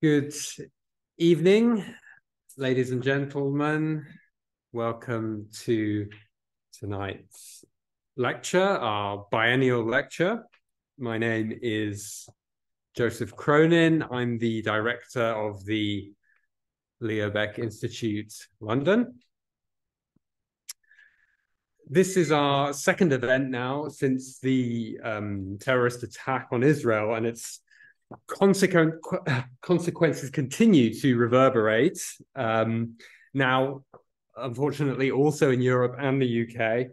Good evening, ladies and gentlemen. Welcome to tonight's lecture, our biennial lecture. My name is Joseph Cronin. I'm the director of the Leo Baeck Institute, London. This is our second event now since the terrorist attack on Israel, and its consequences continue to reverberate. Now, unfortunately, also in Europe and the UK.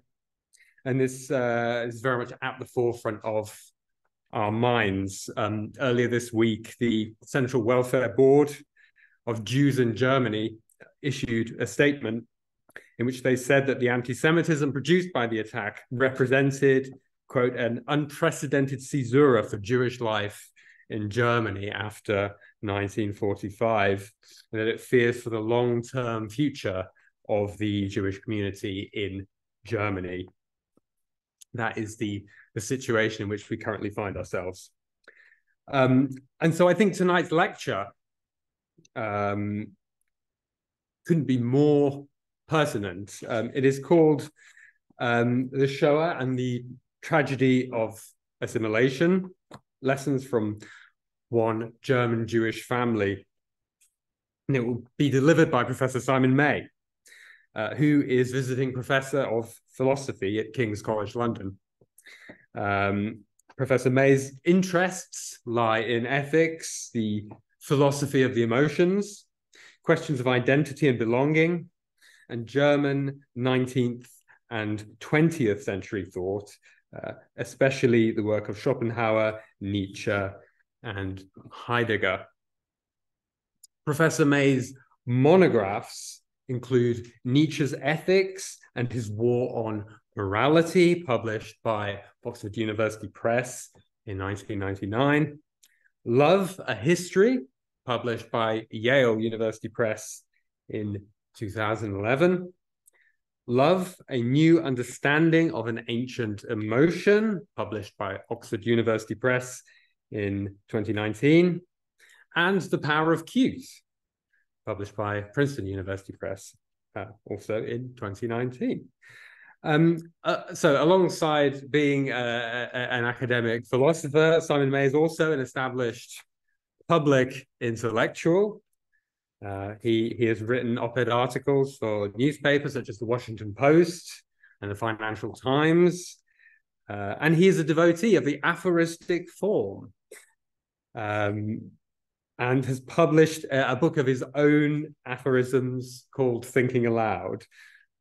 And this is very much at the forefront of our minds. Earlier this week, the Central Welfare Board of Jews in Germany issued a statement in which they said that the anti-Semitism produced by the attack represented, quote, an unprecedented caesura for Jewish life in Germany after 1945, and that it fears for the long-term future of the Jewish community in Germany. That is the situation in which we currently find ourselves. And so I think tonight's lecture couldn't be more pertinent. It is called The Shoah and the Tragedy of Assimilation, Lessons from One German Jewish Family. And it will be delivered by Professor Simon May, who is visiting professor of philosophy at King's College London. Professor May's interests lie in ethics, the philosophy of the emotions, questions of identity and belonging, and German 19th and 20th century thought, especially the work of Schopenhauer, Nietzsche, and Heidegger. Professor May's monographs include Nietzsche's Ethics and his War on Morality, published by Oxford University Press in 1999, Love, a History, published by Yale University Press in 2011, Love, a New Understanding of an Ancient Emotion, published by Oxford University Press in 2019, and The Power of Cues, published by Princeton University Press, also in 2019. So alongside being an academic philosopher, Simon May is also an established public intellectual. He has written op-ed articles for newspapers such as the Washington Post and the Financial Times, and he is a devotee of the aphoristic form, and has published a book of his own aphorisms called Thinking Aloud,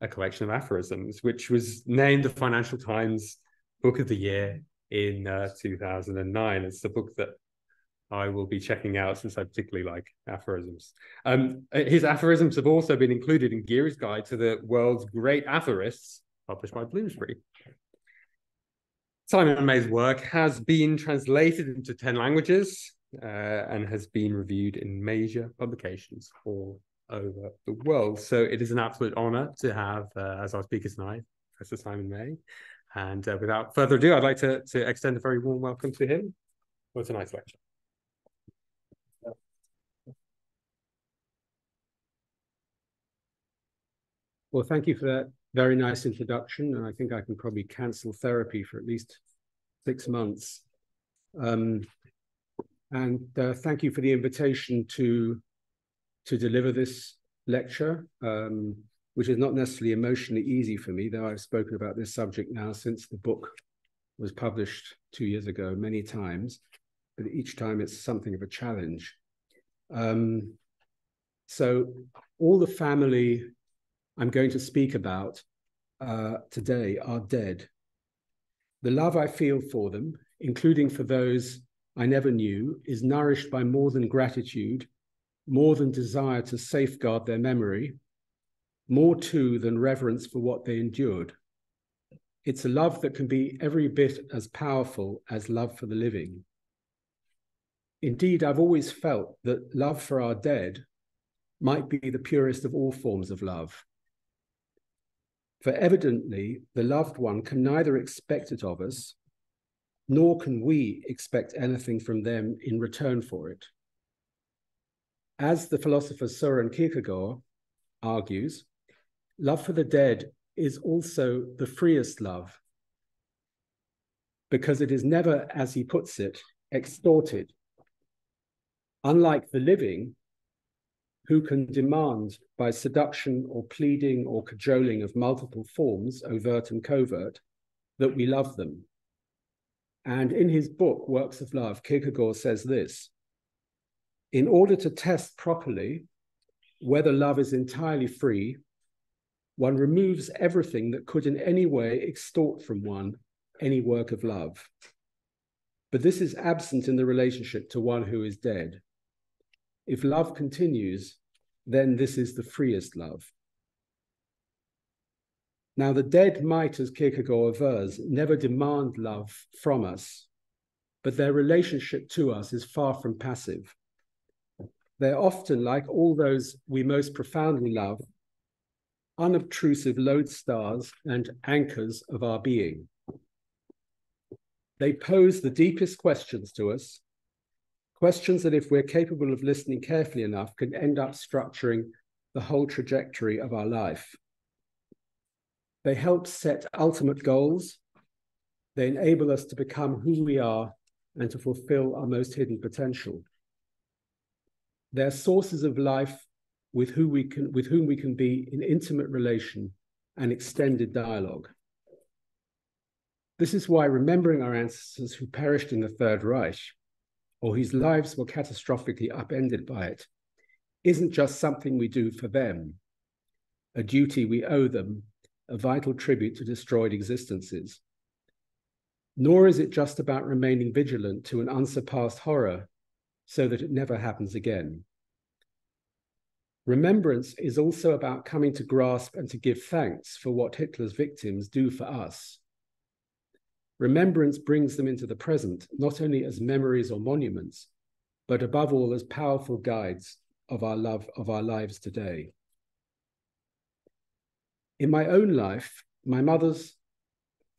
a collection of aphorisms, which was named the Financial Times Book of the Year in 2009. It's the book that I will be checking out since I particularly like aphorisms. His aphorisms have also been included in Geary's Guide to the World's Great Aphorists, published by Bloomsbury. Simon May's work has been translated into 10 languages and has been reviewed in major publications all over the world. So it is an absolute honor to have, as our speaker tonight, Professor Simon May. And without further ado, I'd like to extend a very warm welcome to him for tonight's lecture. Well, thank you for that very nice introduction. And I think I can probably cancel therapy for at least 6 months. And thank you for the invitation to deliver this lecture, which is not necessarily emotionally easy for me, though I've spoken about this subject now since the book was published 2 years ago many times, but each time it's something of a challenge. So all the family I'm going to speak about today are dead. The love I feel for them, including for those I never knew, is nourished by more than gratitude, more than desire to safeguard their memory, more too than reverence for what they endured. It's a love that can be every bit as powerful as love for the living. Indeed, I've always felt that love for our dead might be the purest of all forms of love. For evidently, the loved one can neither expect it of us, nor can we expect anything from them in return for it. As the philosopher Søren Kierkegaard argues, love for the dead is also the freest love, because it is never, as he puts it, extorted. Unlike the living, who can demand by seduction or pleading or cajoling of multiple forms, overt and covert, that we love them. And in his book, Works of Love, Kierkegaard says this: in order to test properly whether love is entirely free, one removes everything that could in any way extort from one any work of love. But this is absent in the relationship to one who is dead. If love continues, then this is the freest love. Now, the dead might, as Kierkegaard avers, never demand love from us, but their relationship to us is far from passive. They're often, like all those we most profoundly love, unobtrusive lodestars and anchors of our being. They pose the deepest questions to us, questions that, if we're capable of listening carefully enough, can end up structuring the whole trajectory of our life. They help set ultimate goals. They enable us to become who we are and to fulfill our most hidden potential. They're sources of life with whom we can be in intimate relation and extended dialogue. This is why remembering our ancestors who perished in the Third Reich, or whose lives were catastrophically upended by it, isn't just something we do for them, a duty we owe them, a vital tribute to destroyed existences. Nor is it just about remaining vigilant to an unsurpassed horror so that it never happens again. Remembrance is also about coming to grasp and to give thanks for what Hitler's victims do for us. Remembrance brings them into the present, not only as memories or monuments, but above all as powerful guides of our lives today. In my own life, my mother's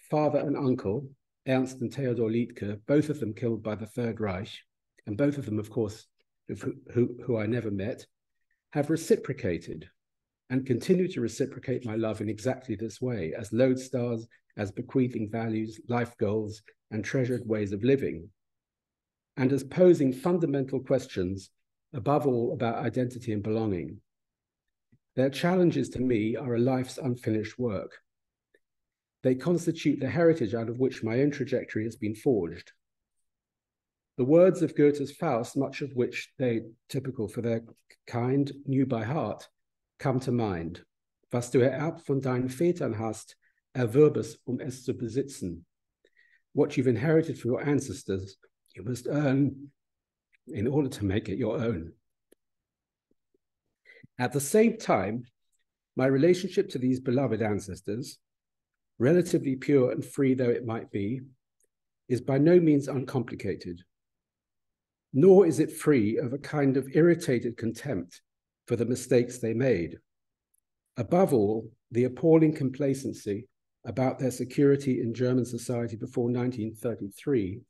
father and uncle, Ernst and Theodor Liedtke, both of them killed by the Third Reich, and both of them, of course, who I never met, have reciprocated and continue to reciprocate my love in exactly this way, as lodestars, as bequeathing values, life goals, and treasured ways of living, and as posing fundamental questions, above all, about identity and belonging. Their challenges to me are a life's unfinished work. They constitute the heritage out of which my own trajectory has been forged. The words of Goethe's Faust, much of which they, typical for their kind, knew by heart, come to mind. Was du ererbt von deinen Vätern hast, erwirb es, es zu besitzen. What you've inherited from your ancestors, you must earn in order to make it your own. At the same time, my relationship to these beloved ancestors, relatively pure and free though it might be, is by no means uncomplicated. Nor is it free of a kind of irritated contempt for the mistakes they made. Above all, the appalling complacency about their security in German society before 1933,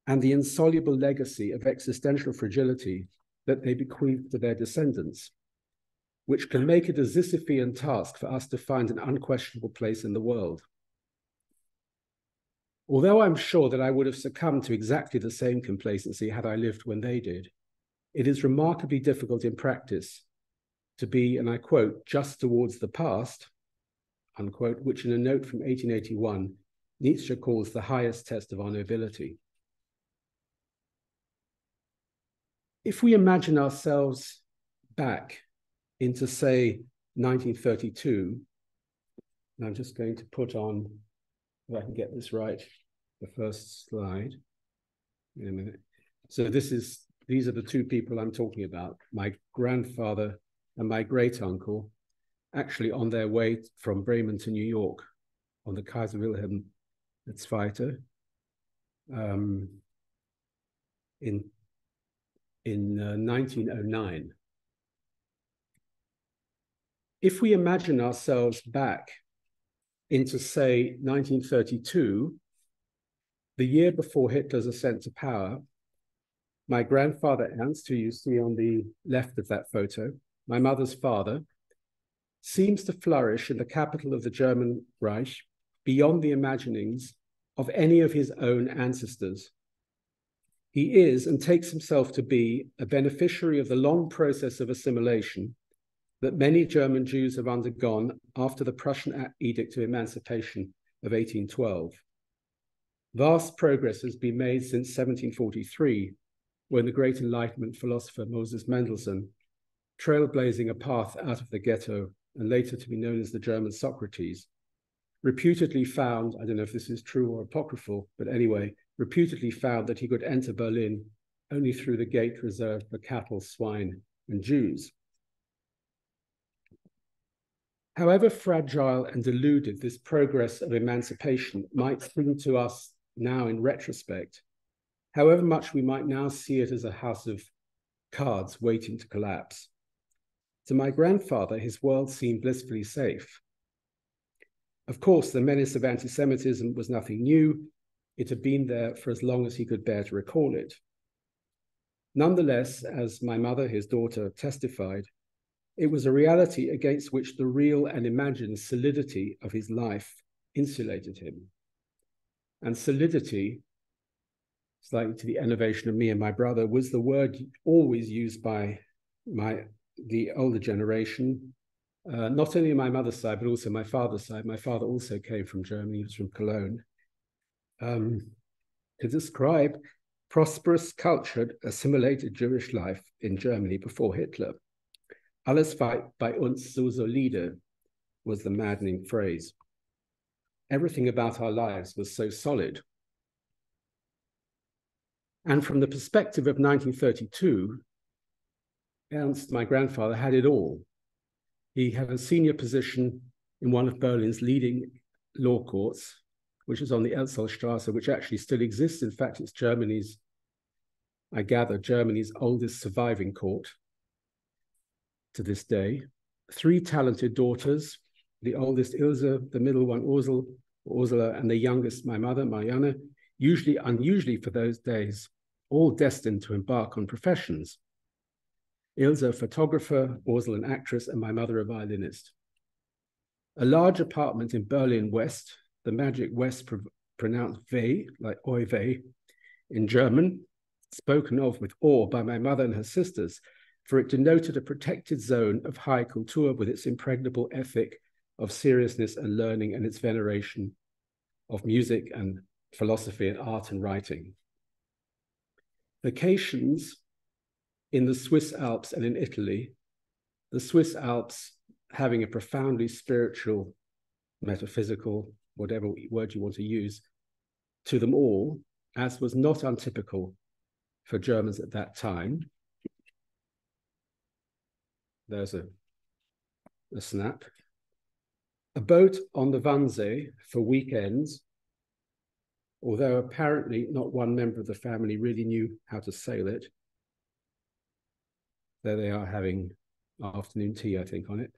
and the insoluble legacy of existential fragility that they bequeathed to their descendants, which can make it a Sisyphean task for us to find an unquestionable place in the world. Although I'm sure that I would have succumbed to exactly the same complacency had I lived when they did, it is remarkably difficult in practice to be, and I quote, just towards the past, unquote, which in a note from 1881, Nietzsche calls the highest test of our nobility. If we imagine ourselves back into, say, 1932, and I'm just going to put on, if I can get this right, the first slide. In a minute. So these are the two people I'm talking about, my grandfather and my great uncle, actually on their way from Bremen to New York on the Kaiser Wilhelm Zweite in 1909. If we imagine ourselves back into, say, 1932, the year before Hitler's ascent to power, My grandfather Ernst, who you see on the left of that photo, my mother's father, seems to flourish in the capital of the German Reich beyond the imaginings of any of his own ancestors. He is and takes himself to be a beneficiary of the long process of assimilation that many German Jews have undergone after the Prussian Edict of Emancipation of 1812. Vast progress has been made since 1743, when the great Enlightenment philosopher Moses Mendelssohn, trailblazing a path out of the ghetto and later to be known as the German Socrates, reputedly found, I don't know if this is true or apocryphal, but anyway, reputedly found that he could enter Berlin only through the gate reserved for cattle, swine, and Jews. However fragile and deluded this progress of emancipation might seem to us now in retrospect, however much we might now see it as a house of cards waiting to collapse, to my grandfather, his world seemed blissfully safe. Of course, the menace of anti-Semitism was nothing new. It had been there for as long as he could bear to recall it. Nonetheless, as my mother, his daughter, testified, it was a reality against which the real and imagined solidity of his life insulated him. And solidity, slightly to the enervation of me and my brother, was the word always used by the older generation, not only on my mother's side, but also my father's side. My father also came from Germany, he was from Cologne, to describe prosperous, cultured, assimilated Jewish life in Germany before Hitler. Alles war bei uns so solide was the maddening phrase. Everything about our lives was so solid. And from the perspective of 1932, Ernst, my grandfather, had it all. He had a senior position in one of Berlin's leading law courts, which is on the Elzelstrasse, which actually still exists. In fact, it's Germany's, I gather, Germany's oldest surviving court to this day. 3 talented daughters, the oldest Ilse, the middle one Ursula, and the youngest, my mother, Marianne, unusually for those days, all destined to embark on professions. Ilse, a photographer, Ursula, an actress, and my mother, a violinist. A large apartment in Berlin West, the magic West pronounced Weh, like Oi weh, in German, spoken of with awe by my mother and her sisters, for it denoted a protected zone of high culture with its impregnable ethic of seriousness and learning and its veneration of music and philosophy and art and writing. Vacations in the Swiss Alps and in Italy, the Swiss Alps having a profoundly spiritual, metaphysical, whatever word you want to use, to them all, as was not untypical for Germans at that time. There's a snap. A boat on the Wannsee for weekends, although apparently not one member of the family really knew how to sail it. There they are having afternoon tea, I think, on it.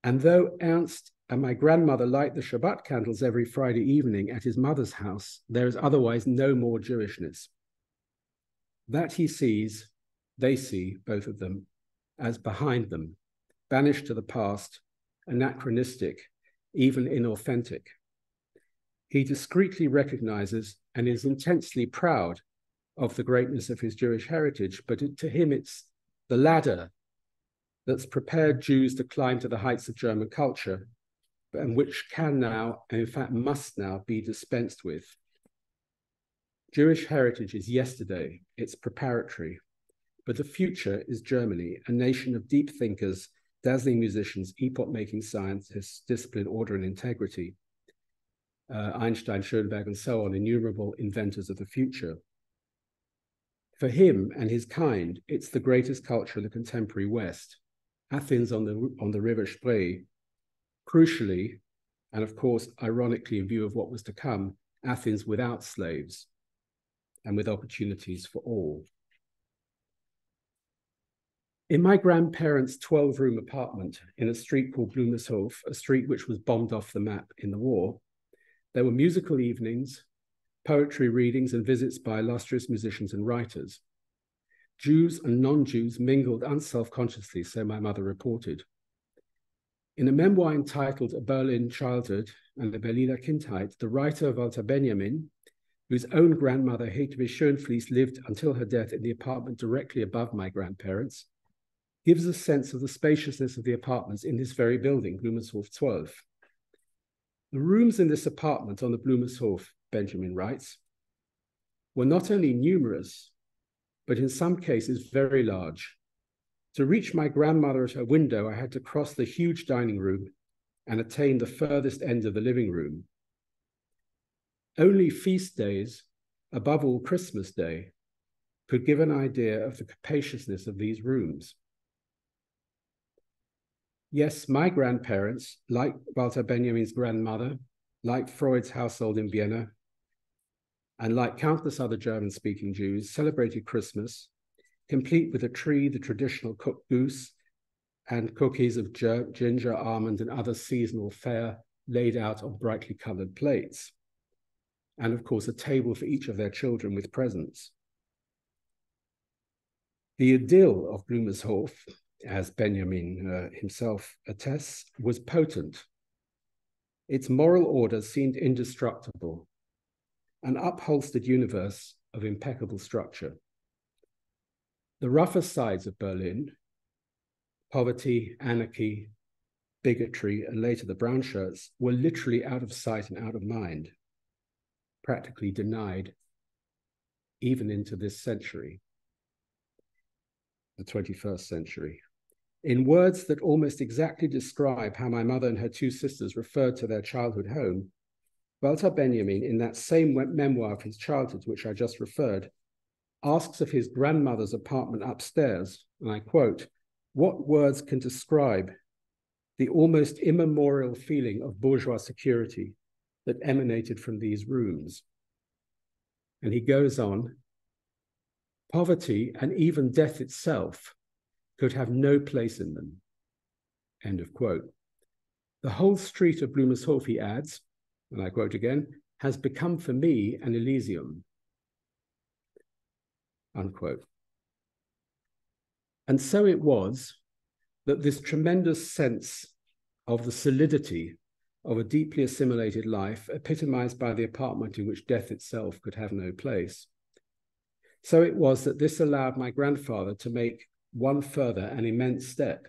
And though Ernst and my grandmother light the Shabbat candles every Friday evening at his mother's house, there is otherwise no more Jewishness. That he sees, they see, both of them, as behind them, banished to the past, anachronistic, even inauthentic. He discreetly recognizes and is intensely proud of the greatness of his Jewish heritage, but to him it's the ladder that's prepared Jews to climb to the heights of German culture, and which can now, and in fact must now, be dispensed with. Jewish heritage is yesterday, it's preparatory, but the future is Germany, a nation of deep thinkers, dazzling musicians, epoch-making scientists, discipline, order, and integrity. Einstein, Schoenberg, and so on, innumerable inventors of the future. For him and his kind, it's the greatest culture of the contemporary West. Athens on the River Spree, crucially, and of course, ironically, in view of what was to come, Athens without slaves and with opportunities for all. In my grandparents' 12-room apartment in a street called Blumershof, a street which was bombed off the map in the war, there were musical evenings, poetry readings, and visits by illustrious musicians and writers. Jews and non-Jews mingled unself-consciously, so my mother reported. In a memoir entitled A Berlin Childhood and a Berliner Kindheit, the writer Walter Benjamin, whose own grandmother, Hedwig Schönflies, lived until her death in the apartment directly above my grandparents, gives a sense of the spaciousness of the apartments in this very building, Blumershof 12. The rooms in this apartment on the Blumershof, Benjamin writes, were not only numerous, but in some cases very large. To reach my grandmother at her window, I had to cross the huge dining room and attain the furthest end of the living room. Only feast days, above all Christmas Day, could give an idea of the capaciousness of these rooms. Yes, my grandparents, like Walter Benjamin's grandmother, like Freud's household in Vienna, and like countless other German-speaking Jews, celebrated Christmas, complete with a tree, the traditional cooked goose, and cookies of ginger, almond, and other seasonal fare laid out on brightly colored plates. And of course, a table for each of their children with presents. The idyll of Blumershof, as Benjamin himself attests, was potent. Its moral order seemed indestructible, an upholstered universe of impeccable structure. The rougher sides of Berlin, poverty, anarchy, bigotry, and later the brown shirts, were literally out of sight and out of mind, practically denied even into this century, the 21st century. In words that almost exactly describe how my mother and her two sisters referred to their childhood home, Walter Benjamin, in that same memoir of his childhood, which I just referred, asks of his grandmother's apartment upstairs, and I quote, "What words can describe the almost immemorial feeling of bourgeois security that emanated from these rooms?" And he goes on, "Poverty and even death itself could have no place in them." End of quote. "The whole street of Blumershof," he adds, and I quote again, "has become for me an Elysium." Unquote. And so it was that this tremendous sense of the solidity of a deeply assimilated life, epitomized by the apartment in which death itself could have no place, so it was that this allowed my grandfather to make one further and immense step.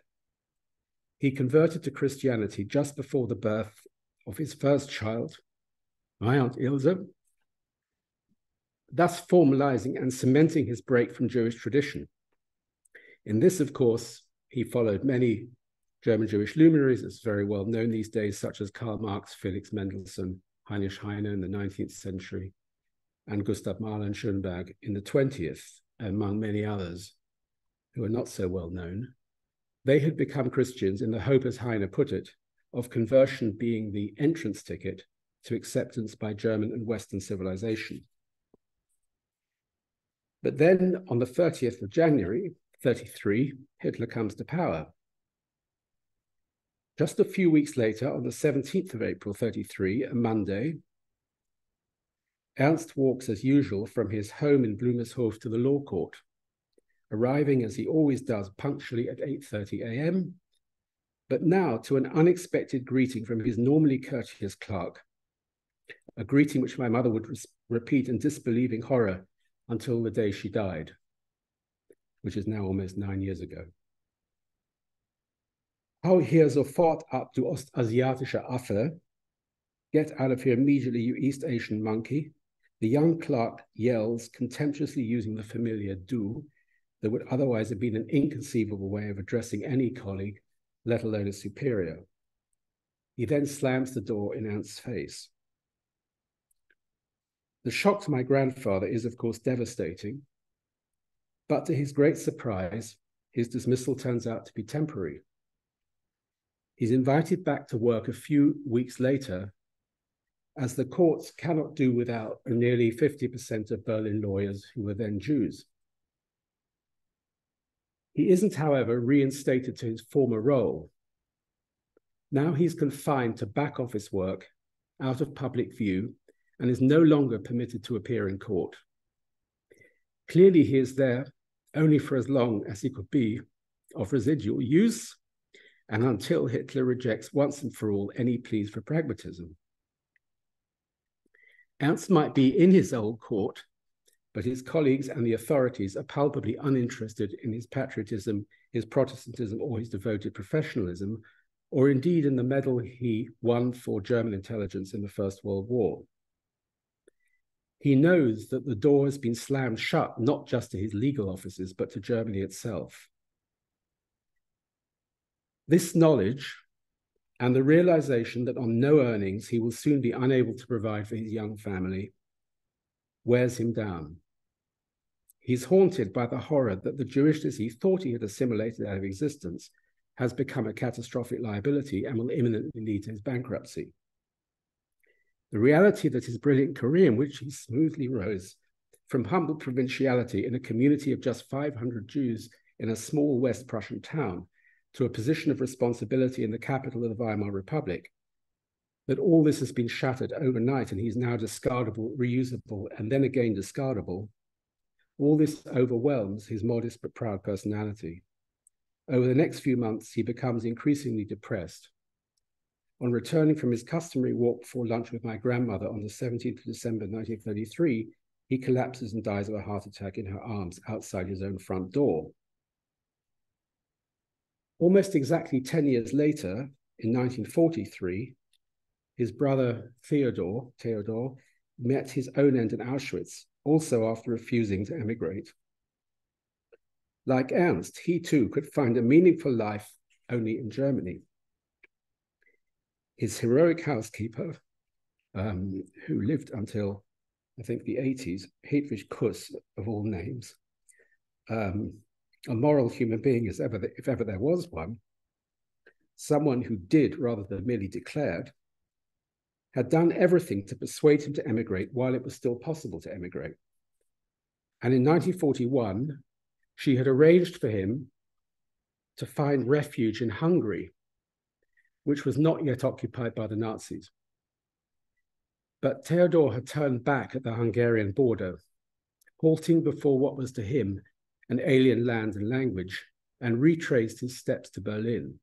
He converted to Christianity just before the birth of his first child, my Aunt Ilse, thus formalizing and cementing his break from Jewish tradition. In this, of course, he followed many German Jewish luminaries, it's very well known these days, such as Karl Marx, Felix Mendelssohn, Heinrich Heine in the 19th century, and Gustav Mahler and Schoenberg in the 20th, among many others who are not so well known. They had become Christians in the hope, as Heine put it, of conversion being the entrance ticket to acceptance by German and Western civilization. But then on the 30th of January, 1933, Hitler comes to power. Just a few weeks later, on the 17th of April, 1933, a Monday, Ernst walks as usual from his home in Blumershof to the law court, arriving as he always does punctually at 8:30 a.m., but now to an unexpected greeting from his normally courteous clerk, a greeting which my mother would repeat in disbelieving horror until the day she died, which is now almost 9 years ago. "Hau hier sofort ab, du ostasiatischer Affe. Get out of here immediately, you East Asian monkey." The young clerk yells, contemptuously using the familiar du that would otherwise have been an inconceivable way of addressing any colleague, let alone a superior. He then slams the door in Ernst's face. The shock to my grandfather is, of course, devastating, but to his great surprise, his dismissal turns out to be temporary. He's invited back to work a few weeks later, as the courts cannot do without nearly 50% of Berlin lawyers who were then Jews. He isn't, however, reinstated to his former role. Now he's confined to back office work, out of public view, and is no longer permitted to appear in court. Clearly, he is there only for as long as he could be of residual use, and until Hitler rejects once and for all any pleas for pragmatism. Ernst might be in his old court, but his colleagues and the authorities are palpably uninterested in his patriotism, his Protestantism, or his devoted professionalism, or indeed in the medal he won for German intelligence in the First World War. He knows that the door has been slammed shut, not just to his legal offices, but to Germany itself. This knowledge and the realization that on no earnings he will soon be unable to provide for his young family wears him down. He's haunted by the horror that the Jewishness he thought he had assimilated out of existence has become a catastrophic liability and will imminently lead to his bankruptcy. The reality that his brilliant career, in which he smoothly rose from humble provinciality in a community of just 500 Jews in a small West Prussian town, to a position of responsibility in the capital of the Weimar Republic, that all this has been shattered overnight and he's now discardable, reusable, and then again discardable, all this overwhelms his modest but proud personality. Over the next few months, he becomes increasingly depressed. On returning from his customary walk before lunch with my grandmother on the 17th of December 1933, he collapses and dies of a heart attack in her arms outside his own front door. Almost exactly 10 years later, in 1943, his brother Theodor met his own end in Auschwitz, also after refusing to emigrate. Like Ernst, he too could find a meaningful life only in Germany. His heroic housekeeper, who lived until, I think, the 80s, Hedwig Kuss, of all names, a moral human being, if ever there was one, someone who did rather than merely declared, had done everything to persuade him to emigrate while it was still possible to emigrate. And in 1941, she had arranged for him to find refuge in Hungary, which was not yet occupied by the Nazis. But Theodor had turned back at the Hungarian border, halting before what was to him an alien land and language, and retraced his steps to Berlin.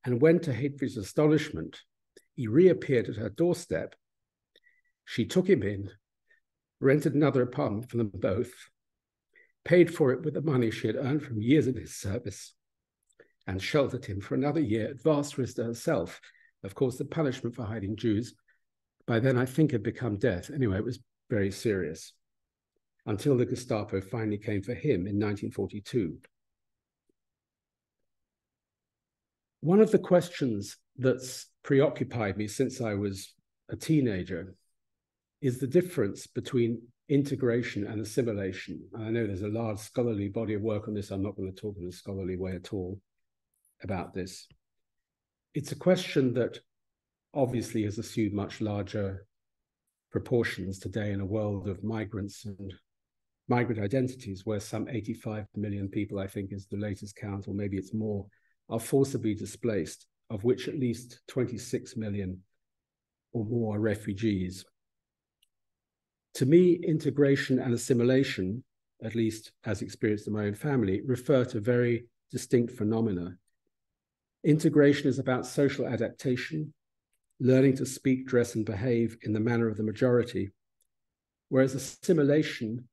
And when, to Hedwig's astonishment, he reappeared at her doorstep, she took him in, rented another apartment for them both, paid for it with the money she had earned from years of his service, and sheltered him for another year at vast risk to herself. Of course, the punishment for hiding Jews, by then I think had become death. Anyway, it was very serious, until the Gestapo finally came for him in 1942. One of the questions that's preoccupied me since I was a teenager is the difference between integration and assimilation. I know there's a large scholarly body of work on this. I'm not going to talk in a scholarly way at all about this. It's a question that obviously has assumed much larger proportions today in a world of migrants and migrant identities, where some 85 million people, I think is the latest count, or maybe it's more, are forcibly displaced, of which at least 26 million or more are refugees. To me, integration and assimilation, at least as experienced in my own family, refer to very distinct phenomena. Integration is about social adaptation, learning to speak, dress, and behave in the manner of the majority, whereas assimilation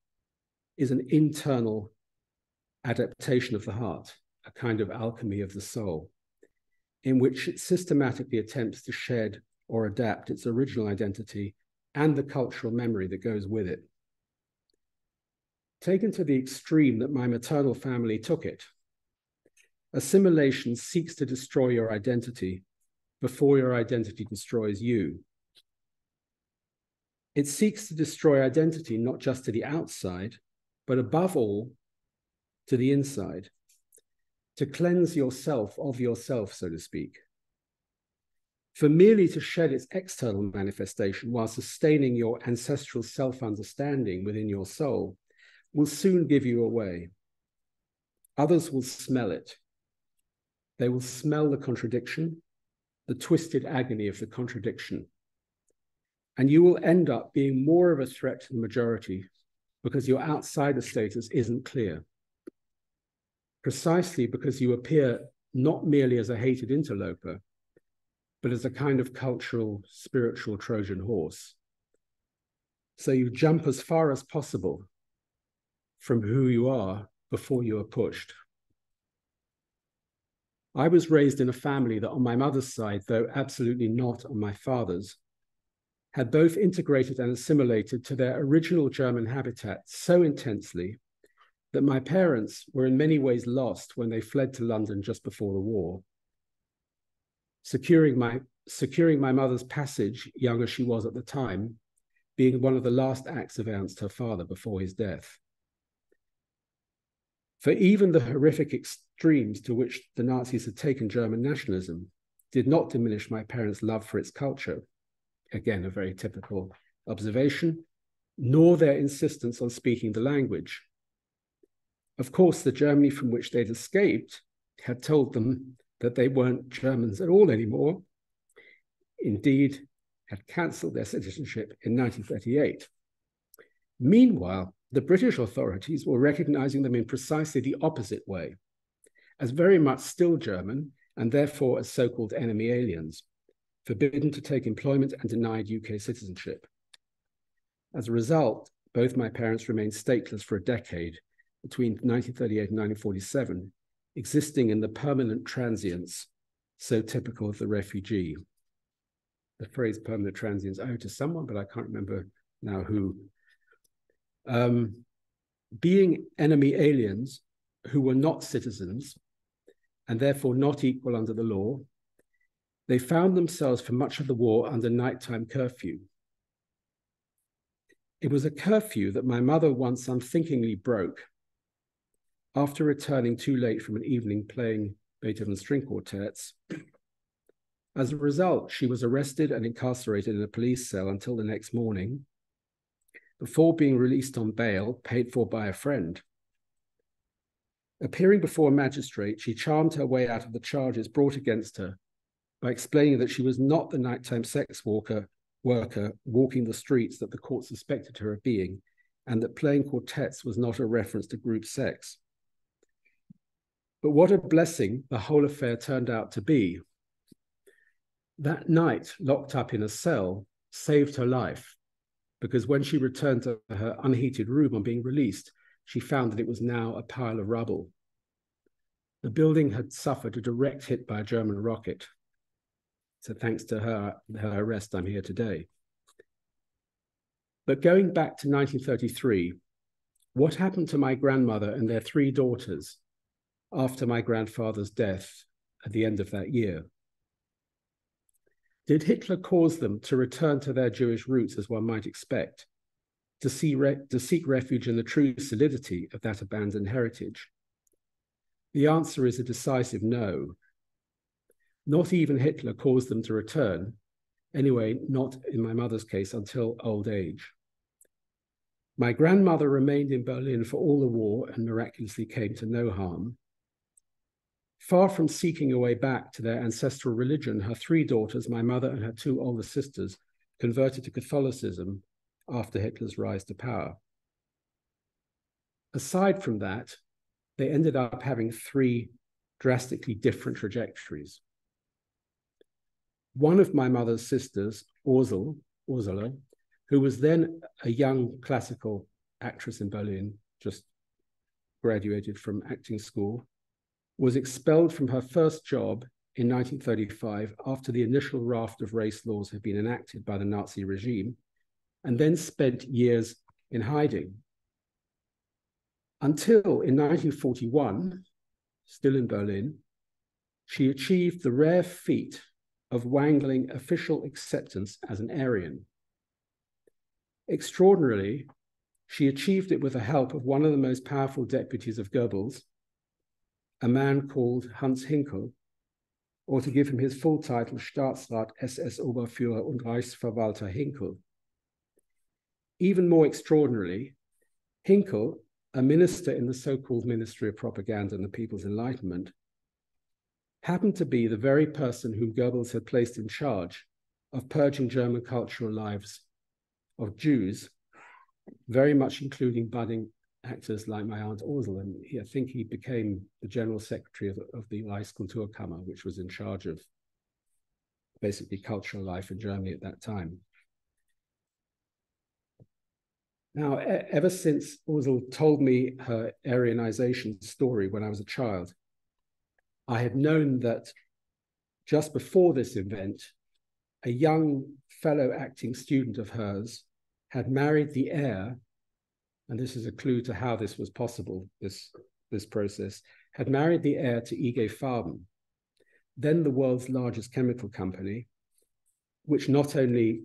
is an internal adaptation of the heart, a kind of alchemy of the soul, in which it systematically attempts to shed or adapt its original identity and the cultural memory that goes with it. Taken to the extreme that my maternal family took it, assimilation seeks to destroy your identity before your identity destroys you. It seeks to destroy identity not just to the outside, but above all, to the inside, to cleanse yourself of yourself, so to speak. For merely to shed its external manifestation while sustaining your ancestral self-understanding within your soul will soon give you away. Others will smell it. They will smell the contradiction, the twisted agony of the contradiction. And you will end up being more of a threat to the majority because your outsider status isn't clear. Precisely because you appear not merely as a hated interloper, but as a kind of cultural, spiritual Trojan horse. So you jump as far as possible from who you are before you are pushed. I was raised in a family that on my mother's side, though absolutely not on my father's, had both integrated and assimilated to their original German habitat so intensely that my parents were in many ways lost when they fled to London just before the war. Securing my mother's passage, young as she was at the time, being one of the last acts of Ernst, her father, before his death. For even the horrific extremes to which the Nazis had taken German nationalism did not diminish my parents' love for its culture, again, a very typical observation, nor their insistence on speaking the language. Of course, the Germany from which they'd escaped had told them that they weren't Germans at all anymore. Indeed, had cancelled their citizenship in 1938. Meanwhile, the British authorities were recognizing them in precisely the opposite way, as very much still German and therefore as so-called enemy aliens, forbidden to take employment and denied UK citizenship. As a result, both my parents remained stateless for a decade between 1938 and 1947, existing in the permanent transience so typical of the refugee. The phrase permanent transience I owe to someone, but I can't remember now who. Being enemy aliens who were not citizens and therefore not equal under the law, they found themselves for much of the war under nighttime curfew. It was a curfew that my mother once unthinkingly broke after returning too late from an evening playing Beethoven string quartets. As a result, she was arrested and incarcerated in a police cell until the next morning, before being released on bail, paid for by a friend. Appearing before a magistrate, she charmed her way out of the charges brought against her by explaining that she was not the nighttime sex worker walking the streets that the court suspected her of being, and that playing quartets was not a reference to group sex. But what a blessing the whole affair turned out to be. That night, locked up in a cell, saved her life, because when she returned to her unheated room on being released, she found that it was now a pile of rubble. The building had suffered a direct hit by a German rocket. So thanks to her arrest, I'm here today. But going back to 1933, what happened to my grandmother and their 3 daughters after my grandfather's death at the end of that year? Did Hitler cause them to return to their Jewish roots, as one might expect, to seek refuge in the true solidity of that abandoned heritage? The answer is a decisive no. Not even Hitler caused them to return, anyway, not in my mother's case until old age. My grandmother remained in Berlin for all the war and miraculously came to no harm. Far from seeking a way back to their ancestral religion, her 3 daughters, my mother and her 2 older sisters, converted to Catholicism after Hitler's rise to power. Aside from that, they ended up having 3 drastically different trajectories. One of my mother's sisters, Ursula, who was then a young classical actress in Berlin, just graduated from acting school, was expelled from her first job in 1935 after the initial raft of race laws had been enacted by the Nazi regime, and then spent years in hiding. Until in 1941, still in Berlin, she achieved the rare feat of wangling official acceptance as an Aryan. Extraordinarily, she achieved it with the help of one of the most powerful deputies of Goebbels, a man called Hans Hinkel, or to give him his full title, Staatsrat SS Oberführer und Reichsverwalter Hinkel. Even more extraordinarily, Hinkel, a minister in the so-called Ministry of Propaganda and the People's Enlightenment, happened to be the very person whom Goebbels had placed in charge of purging German cultural lives of Jews very much including budding actors like my Aunt Ursel. And I think he became the general secretary of the Reichskulturkammer, which was in charge of basically cultural life in Germany at that time. Now, ever since Ursel told me her Aryanization story when I was a child, I had known that just before this event, a young fellow acting student of hers had married the heir, and this is a clue to how this was possible, this process, had married the heir to IG Farben, then the world's largest chemical company, which not only,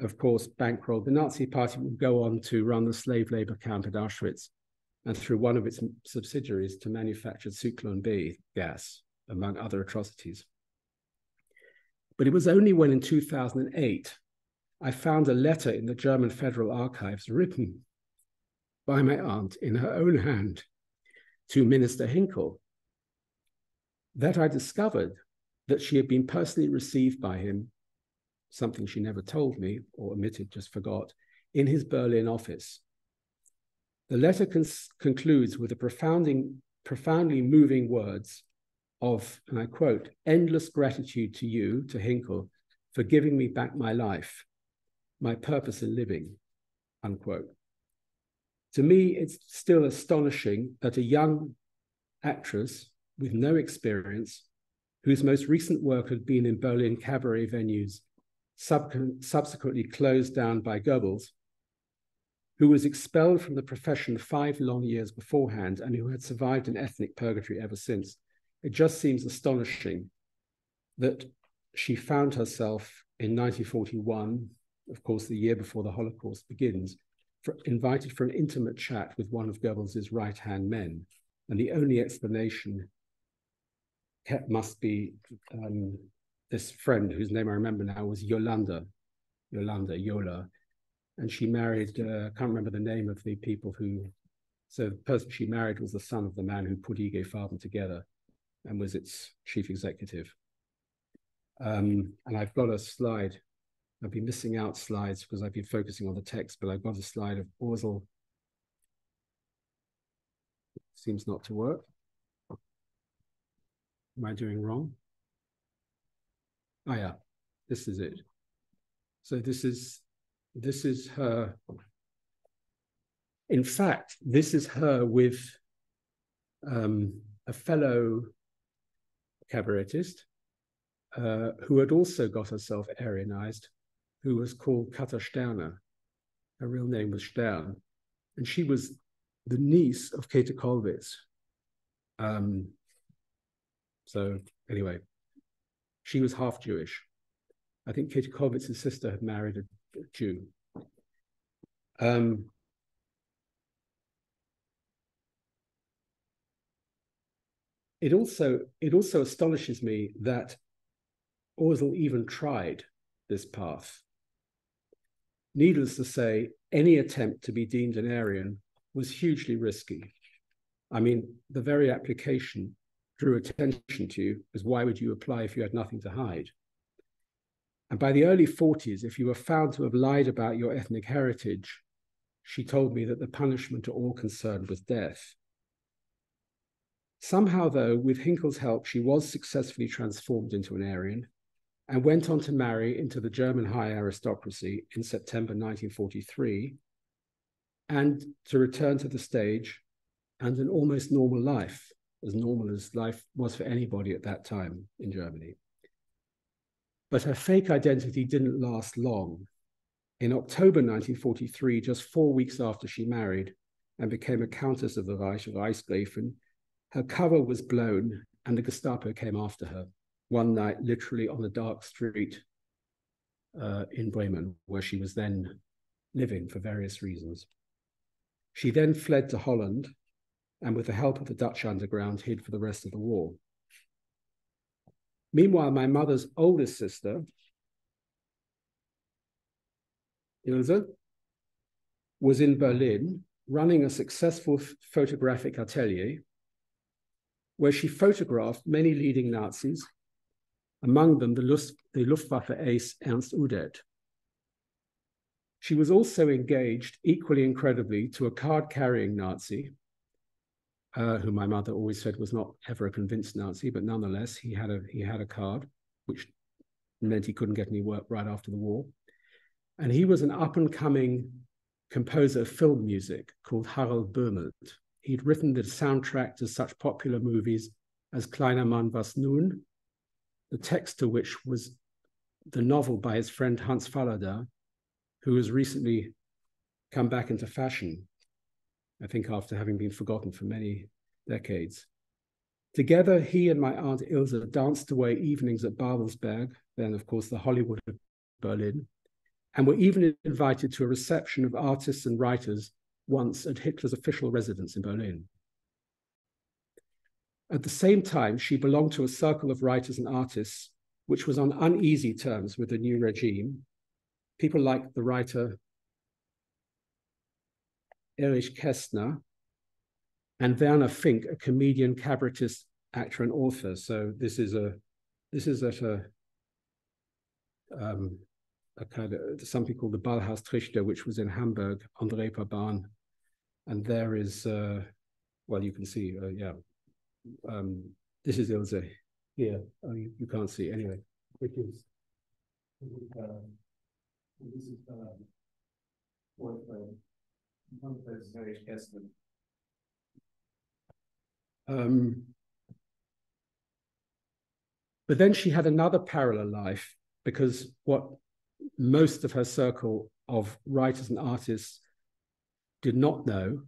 of course, bankrolled the Nazi Party, would go on to run the slave labor camp at Auschwitz, and through one of its subsidiaries to manufacture Zyklon B gas, among other atrocities. But it was only when in 2008, I found a letter in the German Federal Archives written by my aunt in her own hand to Minister Hinkel, that I discovered that she had been personally received by him, something she never told me or omitted, just forgot, in his Berlin office. The letter concludes with the profoundly moving words of, and I quote, "endless gratitude to you," to Hinkel, "for giving me back my life, my purpose in living," unquote. To me, it's still astonishing that a young actress with no experience, whose most recent work had been in Berlin cabaret venues, subsequently closed down by Goebbels, who was expelled from the profession 5 long years beforehand and who had survived an ethnic purgatory ever since. It just seems astonishing that she found herself in 1941, of course, the year before the Holocaust begins, invited for an intimate chat with one of Goebbels' right-hand men. And the only explanation must be this friend, whose name I remember now, was Yola. And she married, I can't remember the name of the people who, so the person she married was the son of the man who put IG Farben together and was its chief executive. And I've got a slide. I've been missing out slides because I've been focusing on the text, but I've got a slide of Ursel. Seems not to work. Am I doing wrong? Oh yeah, this is it. So this is her. In fact, this is her with a fellow cabaretist who had also got herself Aryanized, who was called Katha Sterner. Her real name was Stern. And she was the niece of Käthe Kollwitz. So anyway, she was half Jewish. I think Käthe Kollwitz's sister had married a Jew. It also astonishes me that Ursel even tried this path. Needless to say, any attempt to be deemed an Aryan was hugely risky. I mean, the very application drew attention to you, because why would you apply if you had nothing to hide? And by the early 40s, if you were found to have lied about your ethnic heritage, she told me that the punishment to all concerned was death. Somehow, though, with Hinkel's help, she was successfully transformed into an Aryan and went on to marry into the German high aristocracy in September 1943, and to return to the stage and an almost normal life, as normal as life was for anybody at that time in Germany. But her fake identity didn't last long. In October 1943, just 4 weeks after she married and became a Countess of the Reichsgräfin, her cover was blown and the Gestapo came after her one night, literally on a dark street in Bremen, where she was then living for various reasons. She then fled to Holland and with the help of the Dutch underground hid for the rest of the war. Meanwhile, my mother's oldest sister, Ilse, was in Berlin running a successful photographic atelier where she photographed many leading Nazis, among them the Luftwaffe ace Ernst Udet. She was also engaged, equally incredibly, to a card-carrying Nazi, who my mother always said was not ever a convinced Nazi, but nonetheless, he had a card, which meant he couldn't get any work right after the war. And he was an up-and-coming composer of film music called Harold Böhmelt. He'd written the soundtrack to such popular movies as Kleiner Mann was nun, the text to which was the novel by his friend Hans Fallada, who has recently come back into fashion, I think after having been forgotten for many decades. Together, he and my aunt Ilse danced away evenings at Babelsberg, then of course the Hollywood of Berlin, and were even invited to a reception of artists and writers once at Hitler's official residence in Berlin. At the same time, she belonged to a circle of writers and artists which was on uneasy terms with the new regime. People like the writer Erich Kästner and Werner Fink, a comedian, cabaretist, actor, and author. So this is at a kind of something called the Ballhaus Trichter, which was in Hamburg on the Reeperbahn. And there is, well, you can see, this is Ilse here. Oh, you can't see anyway. Which is, this is but then she had another parallel life, because what most of her circle of writers and artists did not know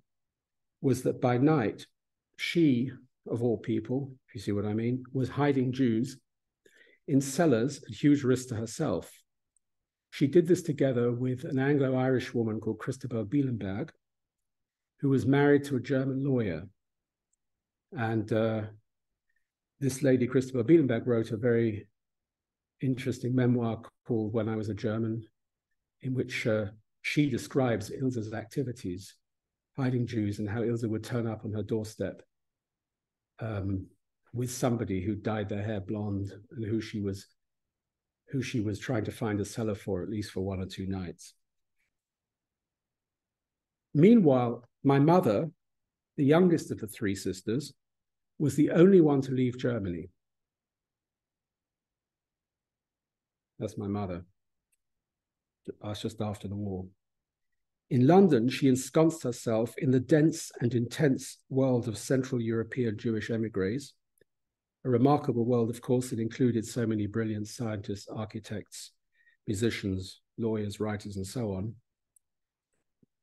was that by night, she, of all people, if you see what I mean, was hiding Jews in cellars at huge risk to herself. She did this together with an Anglo-Irish woman called Christabel Bielenberg, who was married to a German lawyer. And this lady, Christabel Bielenberg, wrote a very interesting memoir called When I Was a German, in which she describes Ilse's activities, hiding Jews, and how Ilse would turn up on her doorstep with somebody who dyed their hair blonde and who she was trying to find a cellar for, at least for 1 or 2 nights. Meanwhile, my mother, the youngest of the 3 sisters, was the only one to leave Germany. That's my mother. That's just after the war. In London, she ensconced herself in the dense and intense world of Central European Jewish emigres, a remarkable world, of course, that included so many brilliant scientists, architects, musicians, lawyers, writers, and so on.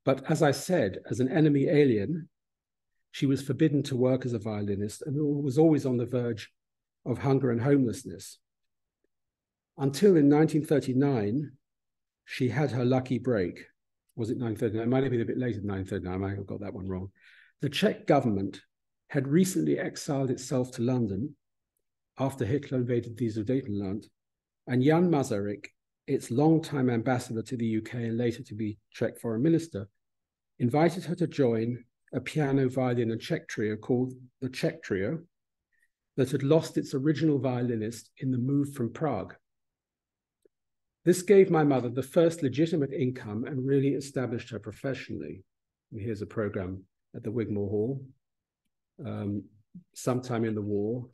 But as I said, as an enemy alien, she was forbidden to work as a violinist and was always on the verge of hunger and homelessness. Until in 1939, she had her lucky break. Was it 1939? It might have been a bit later than 1939. I might have got that one wrong. The Czech government had recently exiled itself to London after Hitler invaded the Sudetenland, and Jan Masaryk, its longtime ambassador to the UK and later to be Czech foreign minister, invited her to join a piano, violin, and Czech trio called the Czech Trio that had lost its original violinist in the move from Prague. This gave my mother the first legitimate income and really established her professionally. And here's a program at the Wigmore Hall. Sometime in the war,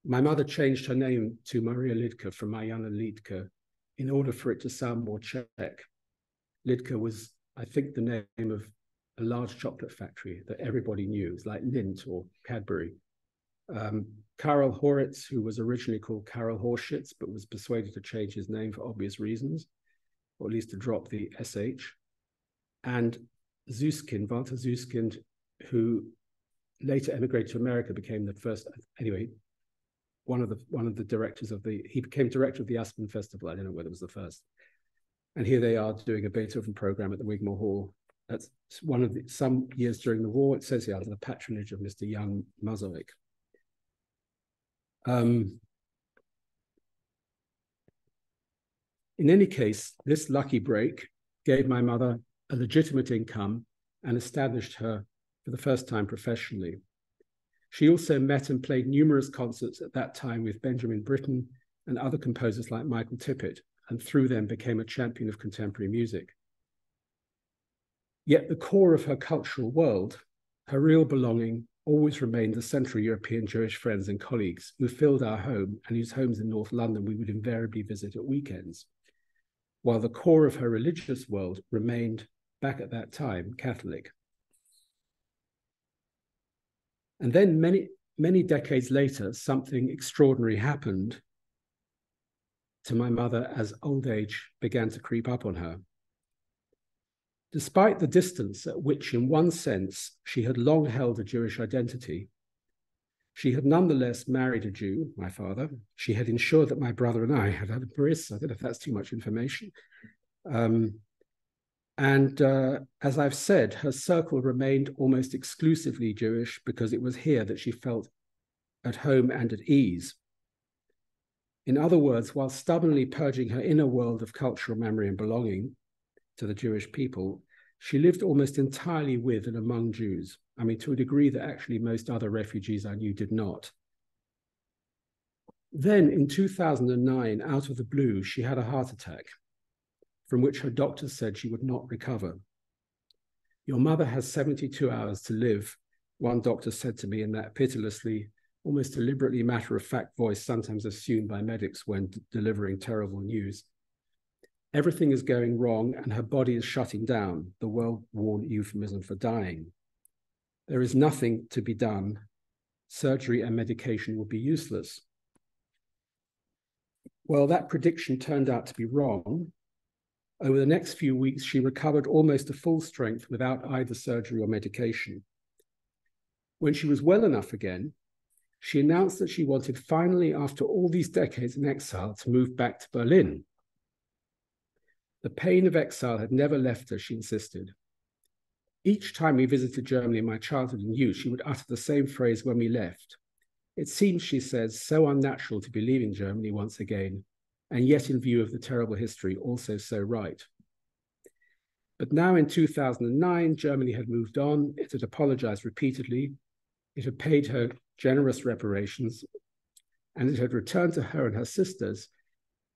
my mother changed her name to Maria Lidke from Mariana Lidke in order for it to sound more Czech. Lidke was, I think, the name of a large chocolate factory that everybody knew. It's like Lindt or Cadbury. Karel Horitz, who was originally called Karel Horschitz, but was persuaded to change his name for obvious reasons, or at least to drop the SH. And Zuskind, Walter Zuskind, who later emigrated to America, became the first, anyway, one of the directors of he became director of the Aspen Festival. I don't know whether it was the first. And here they are doing a Beethoven program at the Wigmore Hall. That's one of some years during the war. It says here, under the patronage of Mr. Jan Masaryk. In any case, this lucky break gave my mother a legitimate income and established her for the first time professionally. She also met and played numerous concerts at that time with Benjamin Britten and other composers like Michael Tippett, and through them became a champion of contemporary music. Yet the core of her cultural world, her real belonging, always remained the Central European Jewish friends and colleagues who filled our home and whose homes in North London we would invariably visit at weekends, while the core of her religious world remained, back at that time, Catholic. And then many decades later, something extraordinary happened to my mother as old age began to creep up on her. Despite the distance at which, in one sense, she had long held a Jewish identity, she had nonetheless married a Jew, my father. She had ensured that my brother and I had had a bris. I don't know if that's too much information. As I've said, her circle remained almost exclusively Jewish because it was here that she felt at home and at ease. In other words, while stubbornly purging her inner world of cultural memory and belonging to the Jewish people, she lived almost entirely with and among Jews. I mean, to a degree that actually most other refugees I knew did not. Then in 2009, out of the blue, she had a heart attack from which her doctors said she would not recover. Your mother has 72 hours to live, one doctor said to me in that pitilessly, almost deliberately matter-of-fact voice sometimes assumed by medics when delivering terrible news. Everything is going wrong and her body is shutting down, the well-worn euphemism for dying. There is nothing to be done. Surgery and medication will be useless. Well, that prediction turned out to be wrong. Over the next few weeks, she recovered almost to full strength without either surgery or medication. When she was well enough again, she announced that she wanted finally, after all these decades in exile, to move back to Berlin. The pain of exile had never left her, she insisted. Each time we visited Germany in my childhood and youth, she would utter the same phrase when we left. It seems, she says, so unnatural to be leaving Germany once again, and yet in view of the terrible history, also so right. But now in 2009, Germany had moved on. It had apologized repeatedly. It had paid her generous reparations, and it had returned to her and her sisters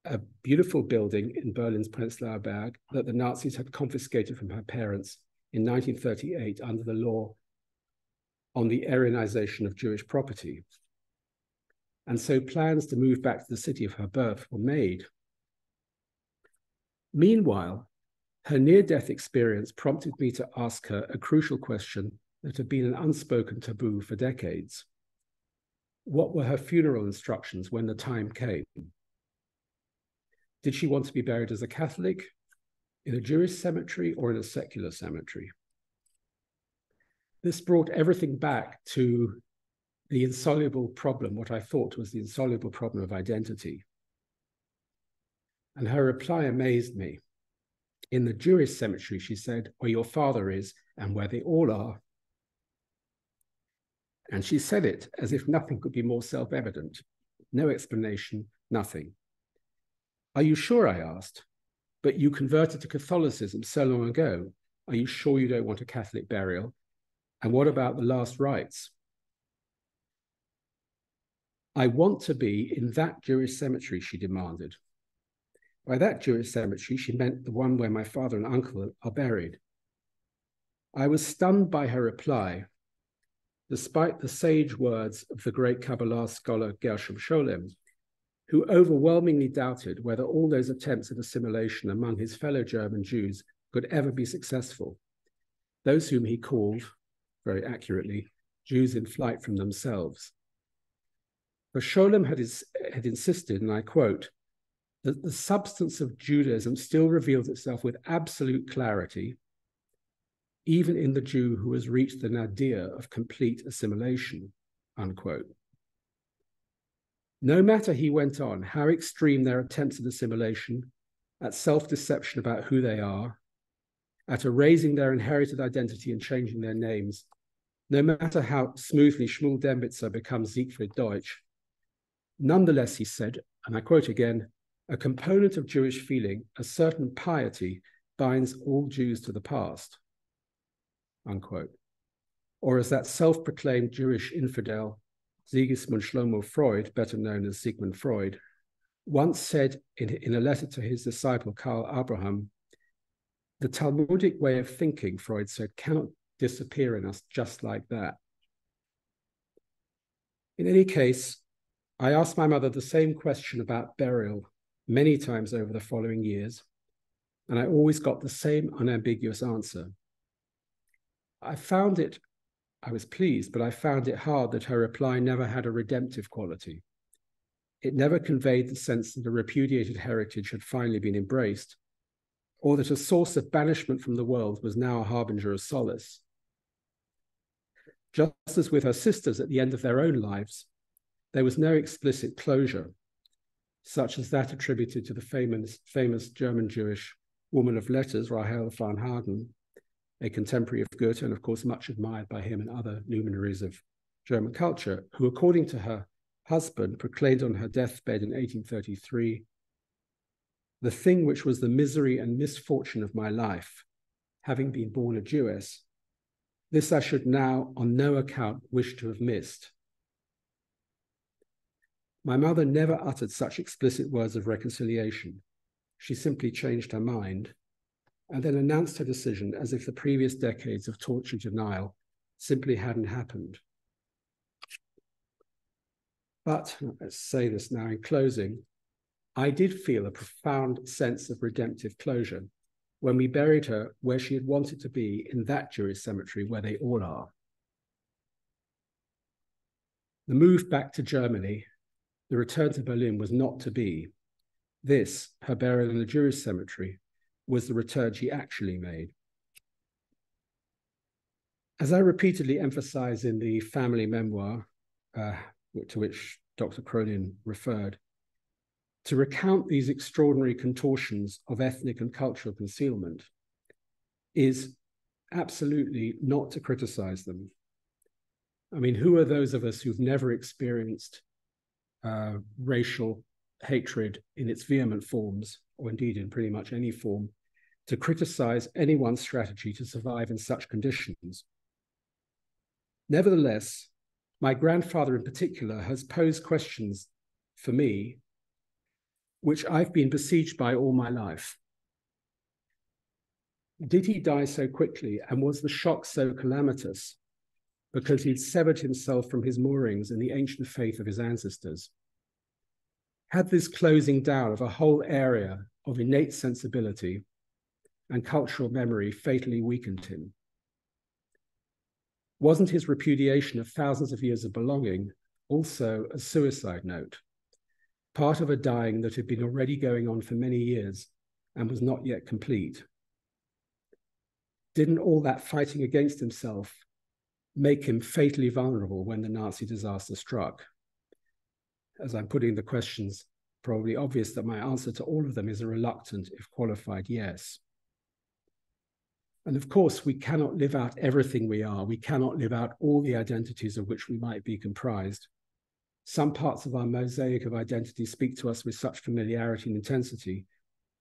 a beautiful building in Berlin's Prenzlauer Berg that the Nazis had confiscated from her parents in 1938 under the law on the Aryanization of Jewish property. And so plans to move back to the city of her birth were made. Meanwhile, her near-death experience prompted me to ask her a crucial question that had been an unspoken taboo for decades. What were her funeral instructions when the time came? Did she want to be buried as a Catholic, in a Jewish cemetery, or in a secular cemetery? This brought everything back to the insoluble problem, what I thought was the insoluble problem of identity. And her reply amazed me. In the Jewish cemetery, she said, where your father is and where they all are. And she said it as if nothing could be more self-evident. No explanation, nothing. Are you sure, I asked, but you converted to Catholicism so long ago. Are you sure you don't want a Catholic burial? And what about the last rites? I want to be in that Jewish cemetery, she demanded. By that Jewish cemetery, she meant the one where my father and uncle are buried. I was stunned by her reply, despite the sage words of the great Kabbalah scholar Gershom Scholem, who overwhelmingly doubted whether all those attempts at assimilation among his fellow German Jews could ever be successful, those whom he called, very accurately, Jews in flight from themselves. For Scholem had insisted, and I quote, that the substance of Judaism still reveals itself with absolute clarity, even in the Jew who has reached the nadir of complete assimilation, unquote. No matter, he went on, how extreme their attempts at assimilation, at self-deception about who they are, at erasing their inherited identity and changing their names, no matter how smoothly Shmuel Dembitzer becomes Siegfried Deutsch, nonetheless, he said, and I quote again, a component of Jewish feeling, a certain piety, binds all Jews to the past, unquote. Or as that self-proclaimed Jewish infidel, Sigismund Shlomo Freud, better known as Sigmund Freud, once said in a letter to his disciple Karl Abraham, The Talmudic way of thinking, Freud said, cannot disappear in us just like that. In any case, I asked my mother the same question about burial many times over the following years, and I always got the same unambiguous answer. I was pleased, but I found it hard that her reply never had a redemptive quality. It never conveyed the sense that a repudiated heritage had finally been embraced, or that a source of banishment from the world was now a harbinger of solace. Just as with her sisters at the end of their own lives, there was no explicit closure, such as that attributed to the famous German Jewish woman of letters, Rahel van Harden, a contemporary of Goethe, and of course much admired by him and other luminaries of German culture, who, according to her husband, proclaimed on her deathbed in 1833, "The thing which was the misery and misfortune of my life, having been born a Jewess, this I should now on no account wish to have missed." My mother never uttered such explicit words of reconciliation. She simply changed her mind and then announced her decision as if the previous decades of tortured denial simply hadn't happened. But, let's say this now in closing, I did feel a profound sense of redemptive closure when we buried her where she had wanted to be, in that Jewish cemetery where they all are. The move back to Germany, the return to Berlin, was not to be. This, her burial in the Jewish cemetery, was the return she actually made. As I repeatedly emphasize in the family memoir, to which Dr. Cronin referred, to recount these extraordinary contortions of ethnic and cultural concealment is absolutely not to criticize them. I mean, who are those of us who've never experienced racial hatred in its vehement forms, or indeed in pretty much any form, to criticize anyone's strategy to survive in such conditions? Nevertheless, my grandfather in particular has posed questions for me which I've been besieged by all my life. Did he die so quickly, and was the shock so calamitous because he'd severed himself from his moorings in the ancient faith of his ancestors? Had this closing down of a whole area of innate sensibility and cultural memory fatally weakened him? Wasn't his repudiation of thousands of years of belonging also a suicide note, part of a dying that had been already going on for many years and was not yet complete? Didn't all that fighting against himself make him fatally vulnerable when the Nazi disaster struck? As I'm putting the questions, probably obvious that my answer to all of them is a reluctant, if qualified, yes. And of course, we cannot live out everything we are. We cannot live out all the identities of which we might be comprised. Some parts of our mosaic of identity speak to us with such familiarity and intensity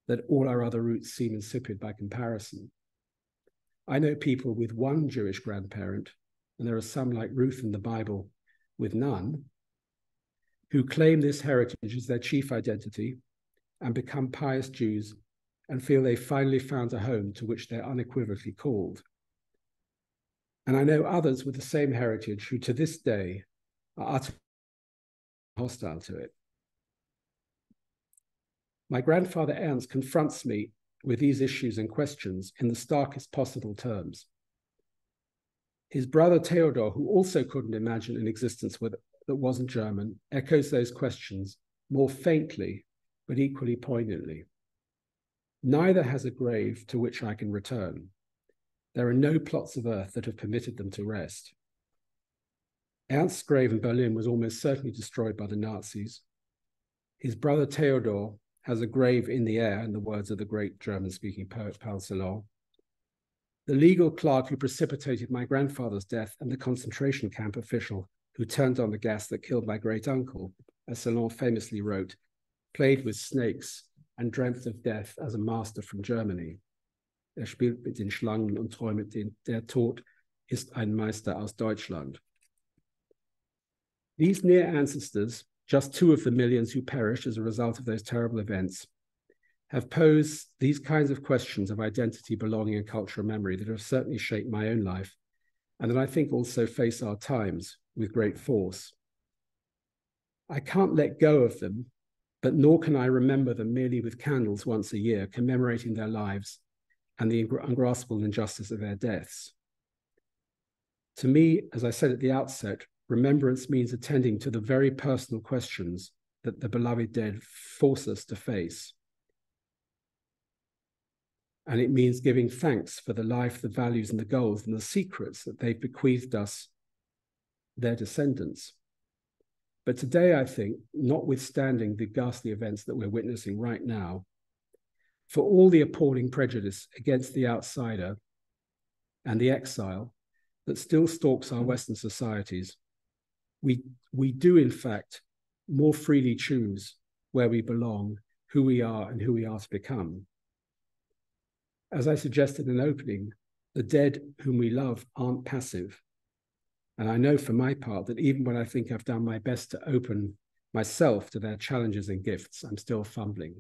that all our other roots seem insipid by comparison. I know people with one Jewish grandparent, and there are some like Ruth in the Bible with none, who claim this heritage as their chief identity and become pious Jews and feel they finally found a home to which they're unequivocally called. And I know others with the same heritage who to this day are utterly hostile to it. My grandfather Ernst confronts me with these issues and questions in the starkest possible terms. His brother Theodor, who also couldn't imagine an existence that wasn't German, echoes those questions more faintly, but equally poignantly. Neither has a grave to which I can return. There are no plots of earth that have permitted them to rest. Ernst's grave in Berlin was almost certainly destroyed by the Nazis. His brother Theodor has a grave in the air, in the words of the great German-speaking poet Paul Celan. The legal clerk who precipitated my grandfather's death and the concentration camp official who turned on the gas that killed my great-uncle, as Celan famously wrote, played with snakes and dreamt of death as a master from Germany. Spielt mit den Schlangen und träumt der Tod ist ein Meister aus Deutschland. These near ancestors, just two of the millions who perished as a result of those terrible events, have posed these kinds of questions of identity, belonging, and cultural memory that have certainly shaped my own life, and that I think also face our times with great force. I can't let go of them, but nor can I remember them merely with candles once a year, commemorating their lives and the ungraspable injustice of their deaths. To me, as I said at the outset, remembrance means attending to the very personal questions that the beloved dead force us to face. And it means giving thanks for the life, the values, and the goals, and the secrets that they've bequeathed us, their descendants. But today, I think, notwithstanding the ghastly events that we're witnessing right now, for all the appalling prejudice against the outsider and the exile that still stalks our Western societies, we do, in fact, more freely choose where we belong, who we are, and who we are to become. As I suggested in opening, the dead whom we love aren't passive. And I know for my part that even when I think I've done my best to open myself to their challenges and gifts, I'm still fumbling.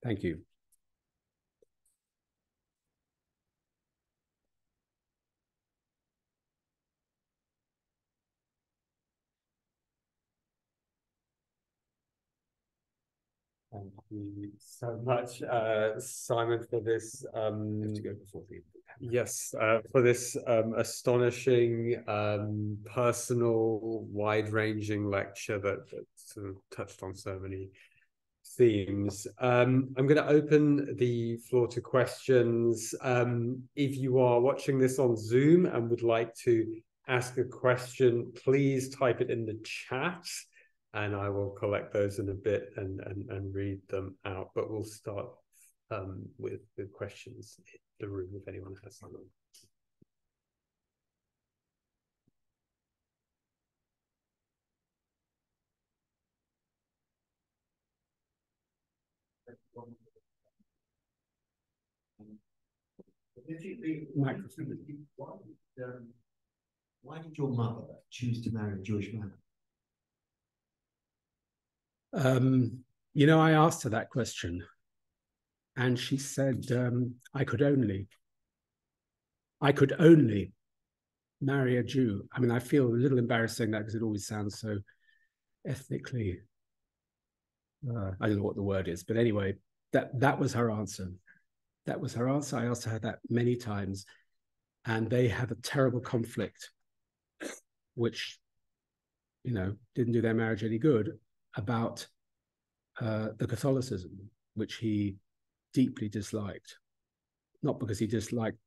Thank you. Thank you so much, Simon, for this. Yes, for this astonishing, personal, wide-ranging lecture that sort of touched on so many themes. I'm going to open the floor to questions. If you are watching this on Zoom and would like to ask a question, please type it in the chat, and I will collect those in a bit and read them out. But we'll start with questions in the room if anyone has some. Why did your mother choose to marry a Jewish man? You know, I asked her that question, and she said, I could only marry a Jew. I mean, I feel a little embarrassed saying that because it always sounds so ethnically, I don't know what the word is, but anyway, that was her answer. That was her answer. I asked her that many times, and they had a terrible conflict, which, you know, didn't do their marriage any good, about the Catholicism, which he deeply disliked, not because he disliked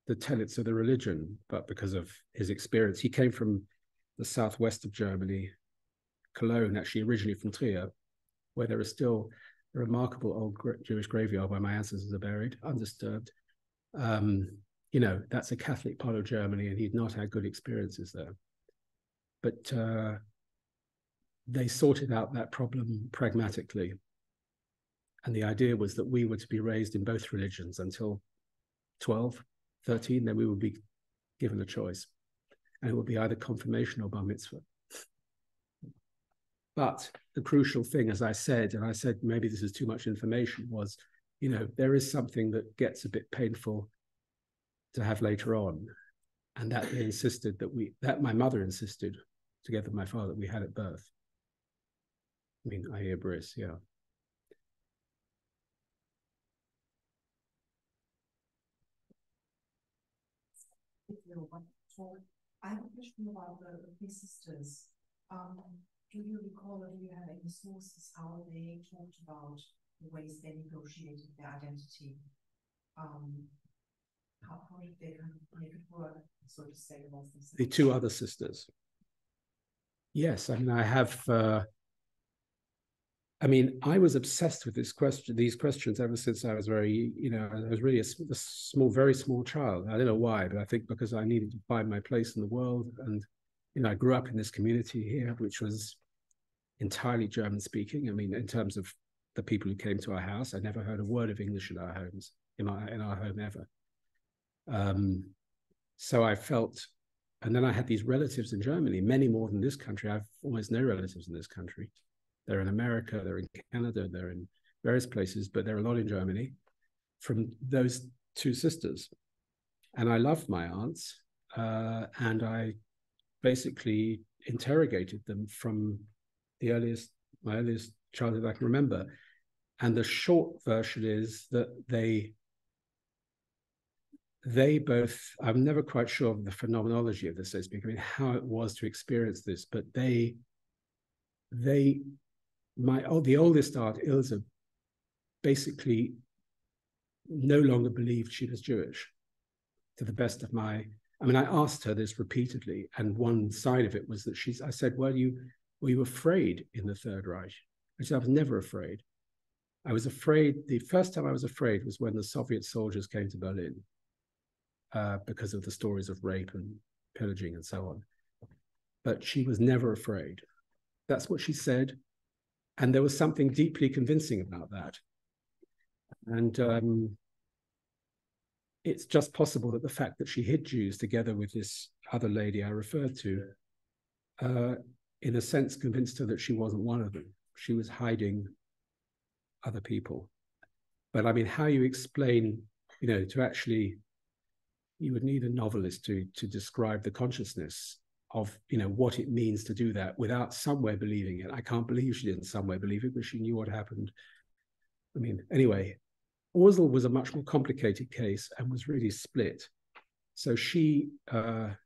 the tenets of the religion, but because of his experience. He came from the southwest of Germany, Cologne, actually originally from Trier, where there is still a remarkable old Jewish graveyard where my ancestors are buried, undisturbed. You know, that's a Catholic part of Germany, and he'd not had good experiences there. But they sorted out that problem pragmatically. And the idea was that we were to be raised in both religions until 12, 13, then we would be given a choice. And it would be either confirmation or bar mitzvah. But the crucial thing, as I said, and I said maybe this is too much information, was, you know, there is something that gets a bit painful to have later on. And that they insisted that my mother insisted, together with my father, that we had at birth. I mean, I hear bris, yeah. I have a question about the three sisters. Do you recall, or do you have any sources how they talked about the ways they negotiated their identity? How did they kind of make it work, so to say, amongst themselves? The two other sisters. Yes, I mean, I have. I mean, I was obsessed with these questions ever since I was very, you know, I was really a small, very small child. I don't know why, but I think because I needed to find my place in the world. And, you know, I grew up in this community here, which was entirely German speaking. I mean, in terms of the people who came to our house, I never heard a word of English in our homes, in our home ever. So I felt, and then I had these relatives in Germany, many more than this country. I have almost no relatives in this country. They're in America, they're in Canada, they're in various places, but there are a lot in Germany, from those two sisters. And I loved my aunts, and I basically interrogated them from my earliest childhood I can remember. And the short version is that they both, I'm never quite sure of the phenomenology of this, so to speak, I mean, how it was to experience this, but the oldest aunt, Ilse, basically no longer believed she was Jewish, to the best of I asked her this repeatedly, and one side of it was that I said, were you afraid in the Third Reich? And she said, I was never afraid. I was afraid, the first time I was afraid was when the Soviet soldiers came to Berlin, because of the stories of rape and pillaging and so on. But she was never afraid. That's what she said. And there was something deeply convincing about that. And it's just possible that the fact that she hid Jews together with this other lady I referred to, in a sense, convinced her that she wasn't one of them. She was hiding other people. But I mean, how you explain, to actually, you would need a novelist to describe the consciousness of, what it means to do that without somewhere believing it. I can't believe she didn't somewhere believe it, but she knew what happened. I mean, anyway, Orzel was a much more complicated case and was really split. So she did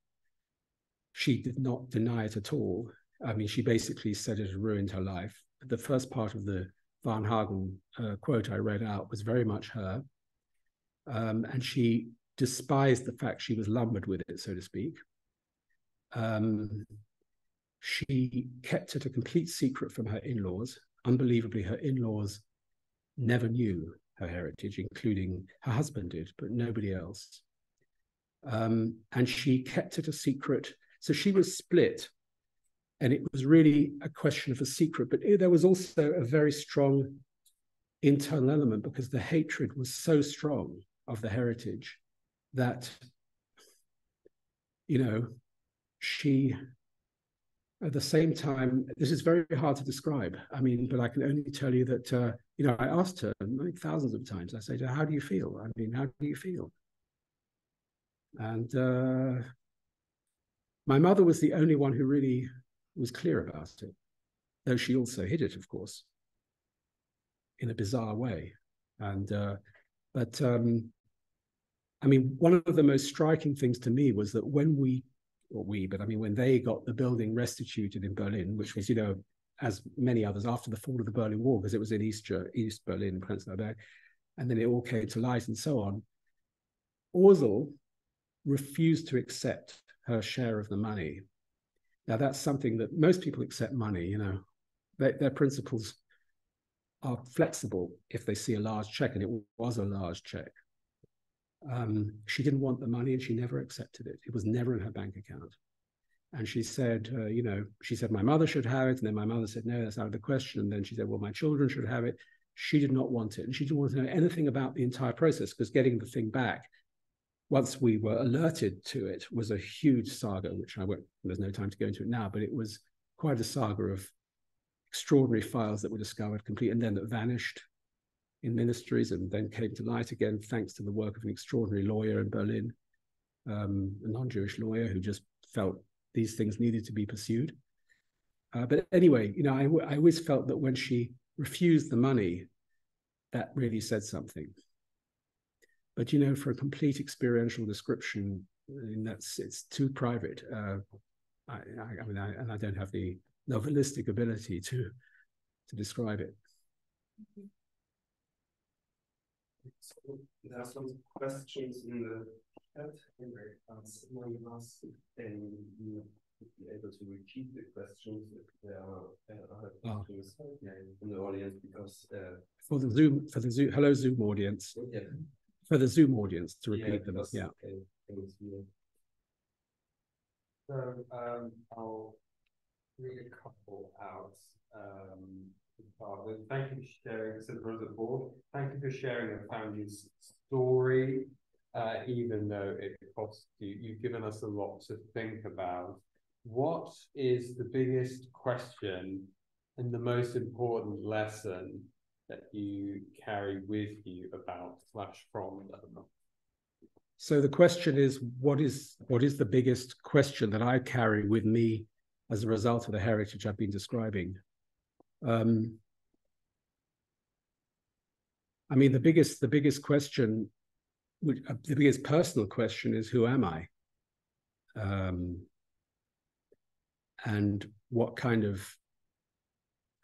not deny it at all. I mean, she basically said it had ruined her life. The first part of the Varnhagen quote I read out was very much her. And she despised the fact she was lumbered with it, so to speak. She kept it a complete secret from her in-laws. Unbelievably, her in-laws never knew her heritage, including her husband did, but nobody else. And she kept it a secret. So she was split, and it was really a question of a secret. But there was also a very strong internal element, because the hatred was so strong of the heritage that, she, at the same time, this is very hard to describe. I mean, but I can only tell you that, I asked her thousands of times, I said to her, how do you feel? I mean, how do you feel? And my mother was the only one who really was clear about it, though she also hid it, of course, in a bizarre way. But I mean, one of the most striking things to me was that when when they got the building restituted in Berlin, which was, as many others, after the fall of the Berlin Wall, because it was in East Berlin, Prenzlauer Berg, and then it all came to light and so on, Orzel refused to accept her share of the money. Now, that's something that most people accept money, their principles are flexible if they see a large check, and it was a large check. She didn't want the money, and she never accepted it. It was never in her bank account. And she said, my mother should have it. And then my mother said, no, that's out of the question. And then she said, well, my children should have it. She did not want it. And she didn't want to know anything about the entire process, because getting the thing back, once we were alerted to it, was a huge saga, which there's no time to go into it now, but it was quite a saga of extraordinary files that were discovered complete, and then that vanished in ministries and then came to light again, thanks to the work of an extraordinary lawyer in Berlin, a non-Jewish lawyer who just felt these things needed to be pursued. But anyway, I always felt that when she refused the money, that really said something. But, for a complete experiential description, it's too private. I don't have the novelistic ability to describe it. So there are some questions in the chat. Someone asked, and you would be able to repeat the questions if there are questions in the audience, because for the Zoom, hello Zoom audience. Yeah. For the Zoom audience to repeat them. Yeah. So I'll read a couple out. Thank you for sharing, said Rosa Ball. Thank you for sharing your family's story, even though it cost you. You've given us a lot to think about. What is the biggest question and the most important lesson that you carry with you about / from them? So the question is, what is the biggest question that I carry with me as a result of the heritage I've been describing? I mean, the biggest question, the biggest personal question is, who am I? And what kind of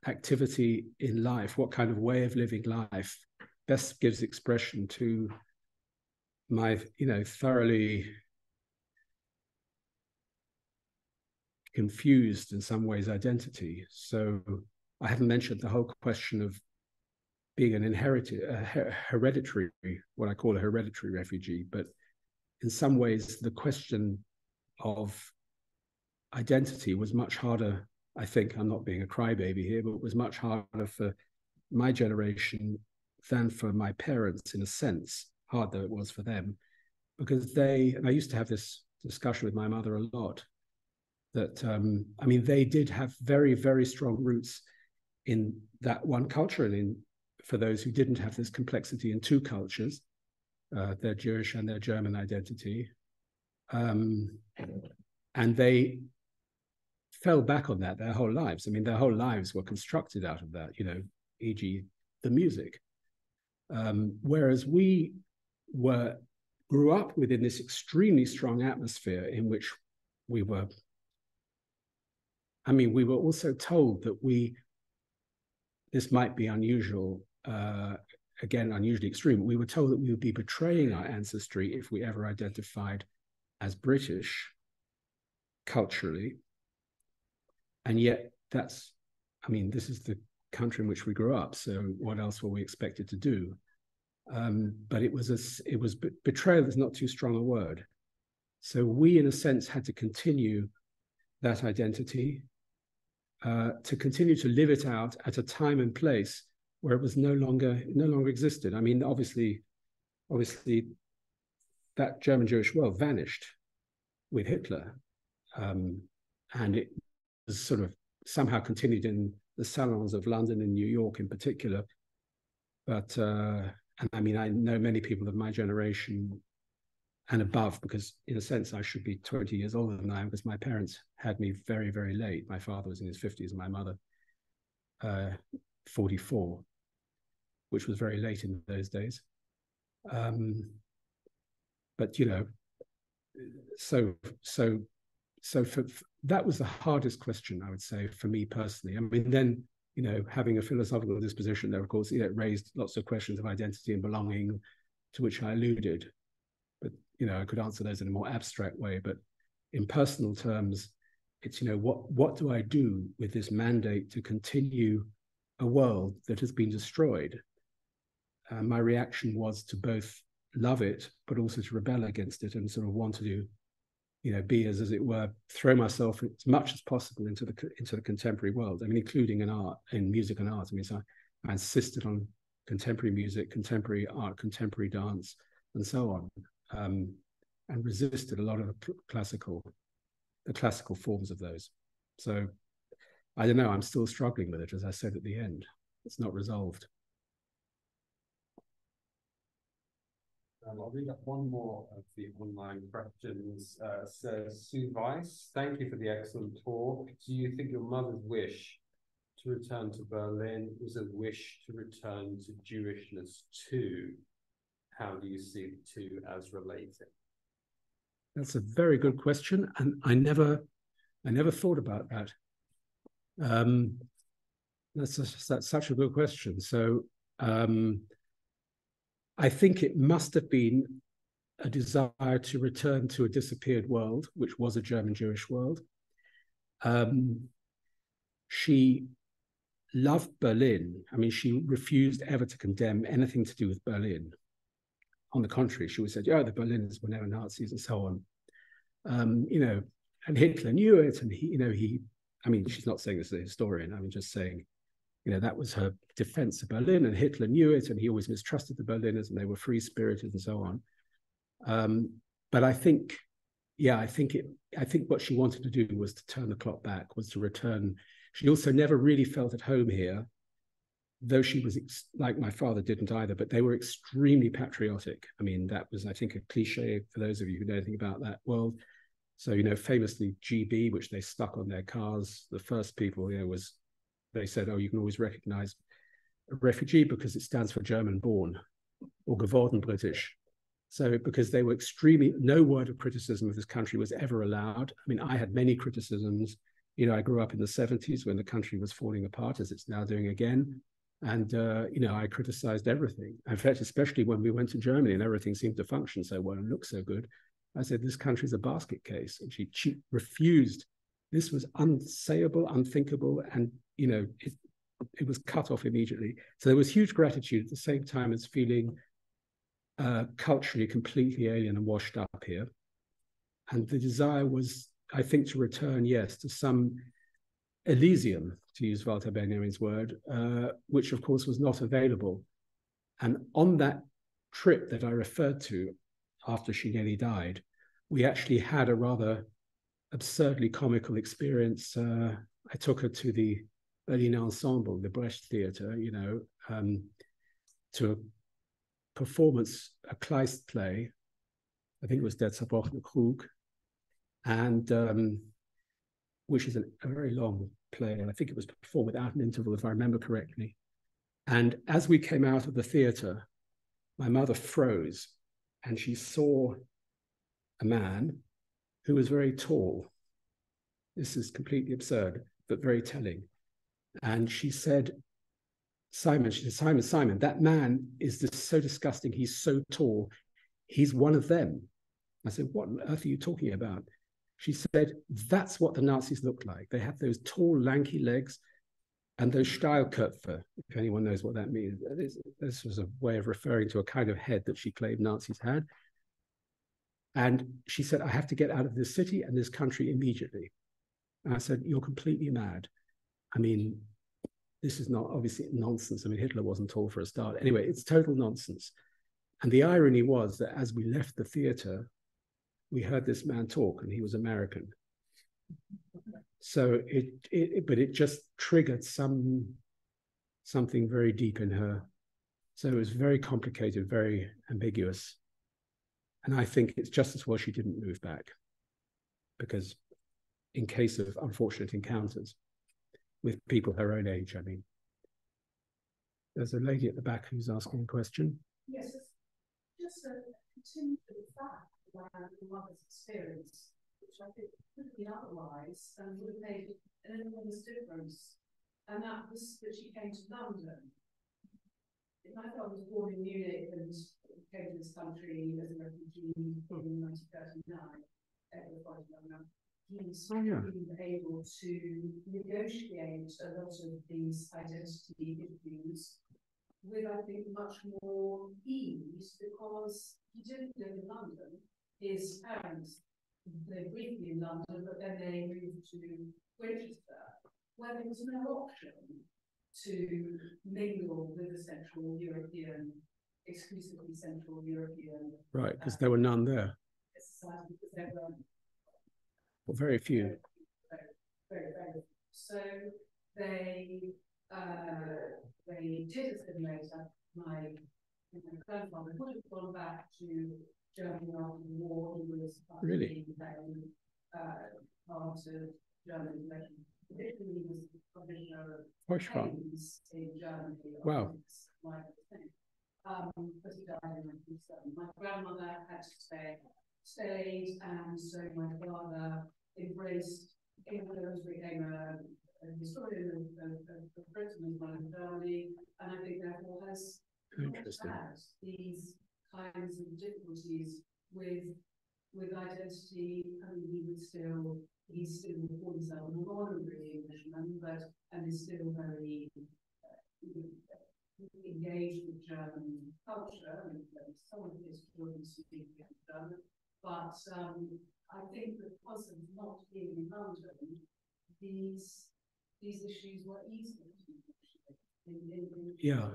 activity in life, what kind of way of living life best gives expression to my, thoroughly confused in some ways identity. So I haven't mentioned the whole question of being an hereditary, what I call a hereditary refugee, but in some ways the question of identity was much harder. I think, I'm not being a crybaby here, but it was much harder for my generation than for my parents, in a sense, hard though it was for them, because and I used to have this discussion with my mother a lot, that, I mean, they did have very, very strong roots in that one culture, and for those who didn't have this complexity in two cultures, their Jewish and their German identity. And they fell back on that their whole lives. I mean, their whole lives were constructed out of that, e.g. the music. Whereas we grew up within this extremely strong atmosphere in which we were also told that this might be unusual, again, unusually extreme. We were told that we would be betraying our ancestry if we ever identified as British culturally. And yet this is the country in which we grew up. So what else were we expected to do? But betrayal is not too strong a word. So we, in a sense, had to continue that identity, to continue to live it out at a time and place where it was no longer existed. I mean, obviously, that German Jewish world vanished with Hitler, and it was sort of somehow continued in the salons of London and New York in particular. But and I mean, I know many people of my generation and above, because in a sense I should be 20 years older than I am, because my parents had me very, very late. My father was in his 50s and my mother 44, which was very late in those days. But that was the hardest question, I would say, for me personally. I mean, then, having a philosophical disposition there, of course, it raised lots of questions of identity and belonging, to which I alluded. But, I could answer those in a more abstract way. But in personal terms, it's, what do I do with this mandate to continue a world that has been destroyed? My reaction was to both love it, but also to rebel against it and sort of want to do, be as it were, throw myself as much as possible into the contemporary world. I mean, including in music and art. I mean, so I insisted on contemporary music, contemporary art, contemporary dance, and so on, and resisted a lot of the classical forms of those. So I don't know. I'm still struggling with it, as I said at the end. It's not resolved. I'll read up one more of the online questions. Says Sue Weiss, thank you for the excellent talk. Do you think your mother's wish to return to Berlin was a wish to return to Jewishness too? How do you see the two as related? That's a very good question, and I never thought about that. That's such a good question. So I think it must have been a desire to return to a disappeared world, which was a German Jewish world. She loved Berlin. I mean, she refused ever to condemn anything to do with Berlin. On the contrary, she would say, the Berliners were never Nazis and so on. And Hitler knew it. And she's not saying this as a historian. I'm just saying, that was her defense of Berlin, and Hitler knew it, and he always mistrusted the Berliners, and they were free-spirited and so on. But I think what she wanted to do was to turn the clock back, was to return. She also never really felt at home here. though she was, like my father didn't either, but they were extremely patriotic. I mean, that was, I think, a cliche for those of you who know anything about that world. So, you know, famously GB, which they stuck on their cars, the first people, you know, was, they said, oh, you can always recognize a refugee because it stands for German born or geworden British. So because they were extremely, no word of criticism of this country was ever allowed. I mean, I had many criticisms. You know, I grew up in the 70s when the country was falling apart, as it's now doing again. And, you know, I criticized everything. In fact, especially when we went to Germany and everything seemed to function so well and look so good, I said, this country's a basket case. And she refused. This was unsayable, unthinkable, and, you know, it was cut off immediately. So there was huge gratitude at the same time as feeling culturally completely alien and washed up here. And the desire was, I think, to return, yes, to some Elysium, to use Walter Benjamin's word, which of course was not available. And on that trip that I referred to after she nearly died, we actually had a rather absurdly comical experience. I took her to the Berlin Ensemble, the Brecht Theatre, you know, to a performance, a Kleist play. I think it was Der zerbrochene Krug, and which is a very long play. And I think it was performed without an interval, if I remember correctly. And as we came out of the theatre, my mother froze and she saw a man who was very tall. This is completely absurd, but very telling. And she said, Simon, she said, Simon, that man is just so disgusting. He's so tall. He's one of them. I said, what on earth are you talking about? She said, that's what the Nazis looked like. They had those tall, lanky legs and those Steilköpfe, if anyone knows what that means. This was a way of referring to a kind of head that she claimed Nazis had. And she said, I have to get out of this city and this country immediately. And I said, you're completely mad. I mean, this is not obviously nonsense. I mean, Hitler wasn't tall for a start. Anyway, it's total nonsense. And the irony was that as we left the theater, we heard this man talk, and he was American. So but it just triggered something very deep in her. So it was very complicated, very ambiguous. And I think it's just as well she didn't move back, because in case of unfortunate encounters with people her own age, I mean. There's a lady at the back who's asking a question. Yes, just a continued fact around the mother's experience, which I think could have been otherwise and would have made an enormous difference. And that was that she came to London. My father was born in Munich and came to this country as a refugee in 1939. He's been able to negotiate a lot of these identity issues with, I think, much more ease, because he didn't live in London. His parents lived briefly in London, but then they moved to Winchester, where there was no option to mingle with the Central European, exclusively Central European. Right, because there were none there. Society, because there were very few. Very. So they did assimilate. My grandfather would have gone back to Germany after the war. He was really part of German election. Particularly, he was the commissioner of Haynes in Germany. Wow. But he died in 1907. My grandmother had to stayed, and so my father embraced England, became a historian of Britain as well as Germany, and I think therefore has had these kinds of difficulties with identity. I mean, he's still called himself an honorary Englishman, and is still very engaged with German culture, and some of his children speak German. But I think that because of not being in London, these issues were easier to yeah.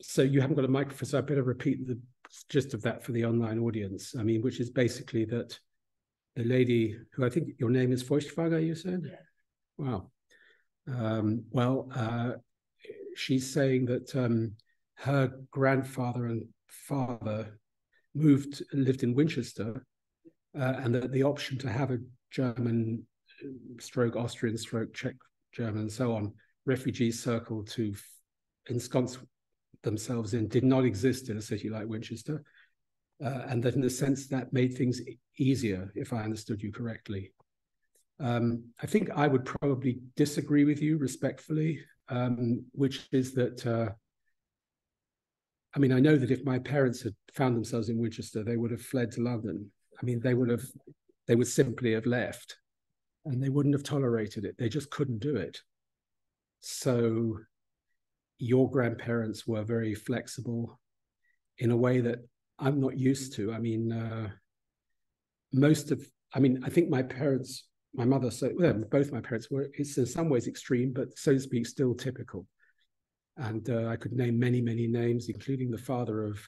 So you haven't got a microphone, so I better repeat the gist of that for the online audience. I mean, which is basically that the lady who, I think your name is Feuchtwanger, you said? Yeah. Wow. She's saying that her grandfather and father lived in Winchester, and that the option to have a German stroke Austrian stroke Czech German and so on refugee circle to ensconce themselves in did not exist in a city like Winchester, and that in a sense that made things easier, if I understood you correctly. I think I would probably disagree with you respectfully, which is that I mean, I know that if my parents had found themselves in Winchester, they would have fled to London. I mean, they would simply have left, and they wouldn't have tolerated it. They just couldn't do it. So your grandparents were very flexible in a way that I'm not used to. I mean, I think my parents, my mother, both my parents were, it's in some ways extreme, but so to speak, still typical. And I could name many, many names, including the father of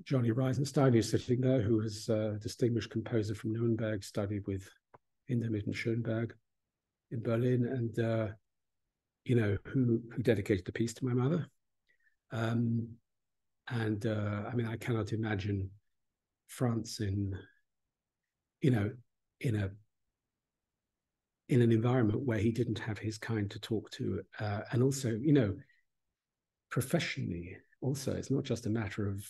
Johnny Reisenstein, who's sitting there, who was a distinguished composer from Nuremberg, studied with Hindemith and Schoenberg in Berlin, and who dedicated the piece to my mother. I mean, I cannot imagine France in an environment where he didn't have his kind to talk to, and also, professionally, also, it's not just a matter of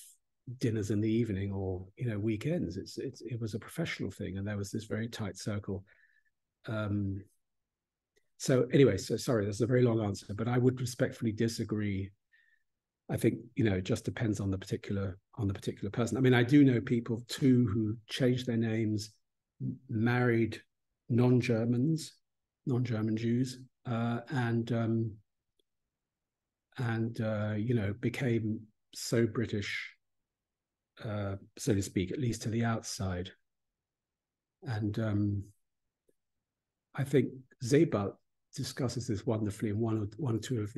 dinners in the evening or weekends. It was a professional thing, and there was this very tight circle. So anyway, so sorry, that's a very long answer, but I would respectfully disagree. I think it just depends on the particular person. I mean, I do know people too who changed their names, married non-German Jews, and became so British, so to speak, at least to the outside. And I think Sebald discusses this wonderfully in one or two of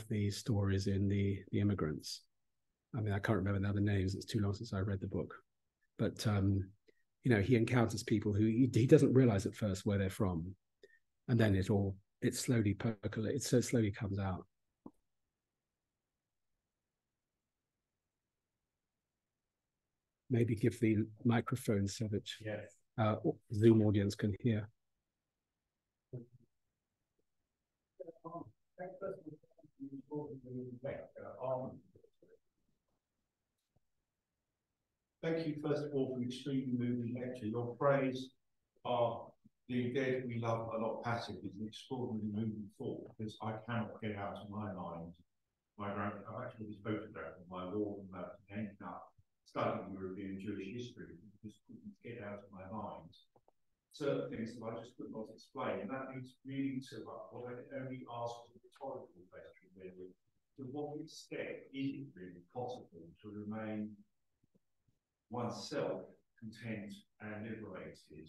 the stories in the Immigrants. I mean, I can't remember the other names. It's too long since I read the book. But he encounters people who he doesn't realize at first where they're from, and then it slowly percolates. So slowly comes out. Maybe give the microphone so that Zoom audience can hear. Thank you, first of all, for an extremely moving lecture. Your phrase, the dead we love are not passive, is an extraordinarily moving thought, because I cannot get out of my mind. I've actually this photograph of my Lord and that ended up studying European Jewish history, just couldn't get out of my mind certain things that I just could not explain. And that leads really to what I only ask a rhetorical question, really. To what extent is it really possible to remain oneself content and liberated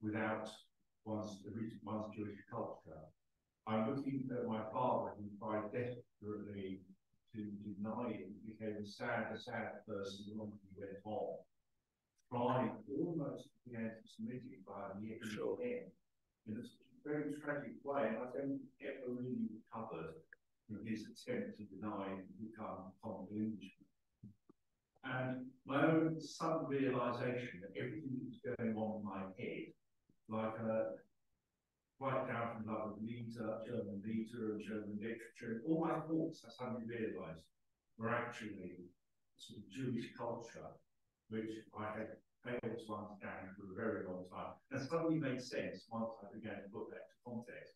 without one's Jewish culture? I'm looking at my father, who tried desperately to deny it. He became a sad person the longer he went on, trying almost to be anti-Semitic by the end in a very tragic way, and I don't ever really recovered from his attempt to deny and become a common Englishman. And my own sudden realization that everything that was going on in my head, like right down from love of German Lieder and German literature, all my thoughts, I suddenly realized, were actually sort of Jewish culture, which I had failed to understand for a very long time, and suddenly made sense once I began to put that to context.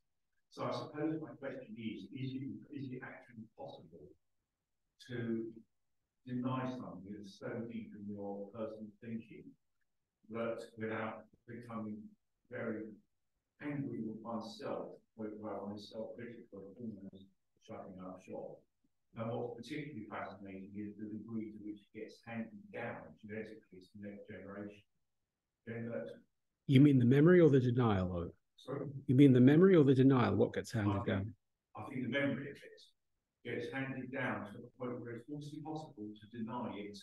So I suppose my question is it actually possible to deny something that's so deep in your personal thinking that without becoming very angry with oneself, where one is self-critical, almost shutting up shop? And what's particularly fascinating is the degree to which it gets handed down genetically to the next generation. You mean the memory or the denial? Sorry? You mean the memory or the denial? What gets handed down? I think the memory of it gets handed down to the point where it's almost impossible to deny it,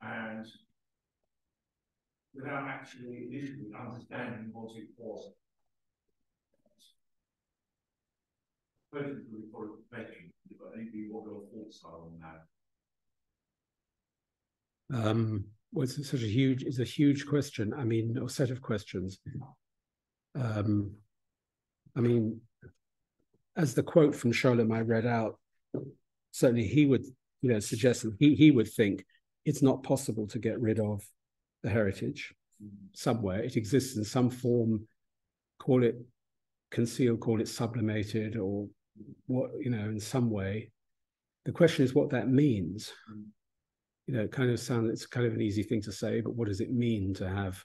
and without actually initially understanding what it was. suppose it's really for making, but anything what your thoughts are on that? Well, it's such a huge question. I mean, or set of questions. I mean, as the quote from Sholem I read out, certainly he would, suggest that he would think it's not possible to get rid of the heritage somewhere. It exists in some form, call it concealed, call it sublimated, or what, in some way. The question is what that means. It kind of sounds, it's kind of an easy thing to say, but what does it mean to have?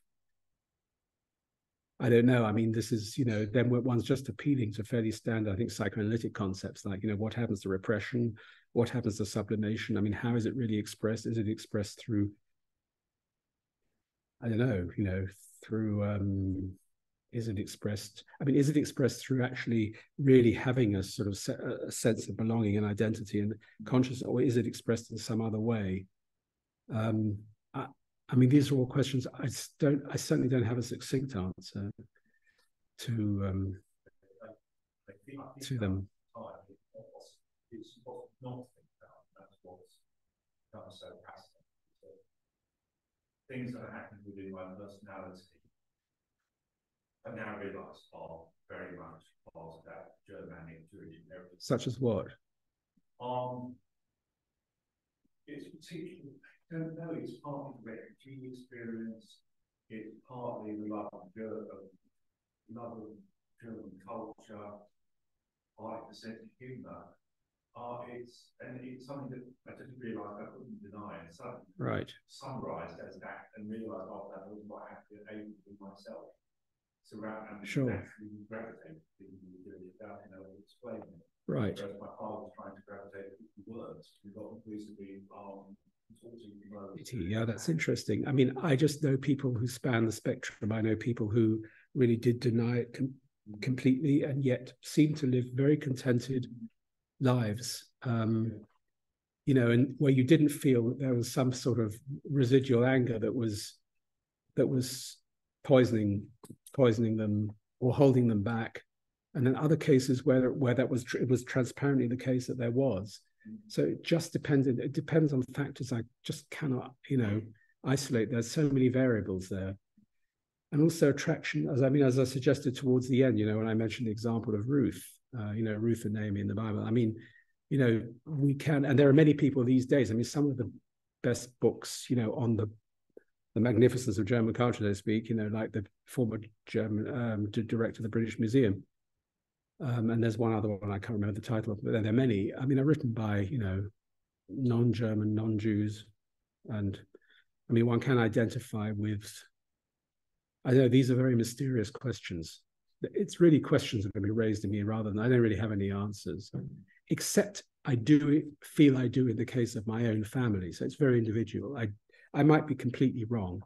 I don't know. I mean, this is, then one's just appealing to fairly standard, I think, psychoanalytic concepts like, what happens to repression? What happens to sublimation? I mean, how is it really expressed? Is it expressed through, I don't know, through, is it expressed through actually really having a sort of a sense of belonging and identity and consciousness, or is it expressed in some other way? I mean, these are all questions I certainly don't have a succinct answer to them. It's not think about. That's what's so fascinating. Things that are happening within my personality, I now realise are very much part of that Germanic Jewish heritage. Such as what? It's particularly, I don't know, it's partly the refugee experience, it's partly the love of German culture, like the sense of humour. It's something that I didn't realise I couldn't deny, and suddenly summarised as that, and realised after that I was quite happy and able to be myself. And naturally gravitate to people who do it without explaining it. Right. Whereas my father was trying to gravitate to words. We got increasingly yeah, that's interesting. I mean, I just know people who span the spectrum. I know people who really did deny it completely and yet seem to live very contented lives. And where you didn't feel that there was some sort of residual anger that was poisoning them or holding them back. And then other cases where that was it was transparently the case that there was. So it just depended. It depends on factors I just cannot, isolate. There's so many variables there, and also attraction. As I suggested towards the end, when I mentioned the example of Ruth, Ruth and Naomi in the Bible. I mean, we can, and there are many people these days. I mean, some of the best books, on the magnificence of German culture, so to speak. Like the former German director of the British Museum. And there's one other one I can't remember the title of, but there are many. I mean, are written by non-German, non-Jews, and I mean, one can identify with. I know these are very mysterious questions. It's really questions that can be raised in me rather than I don't really have any answers, except I do feel I do in the case of my own family. So it's very individual. I might be completely wrong,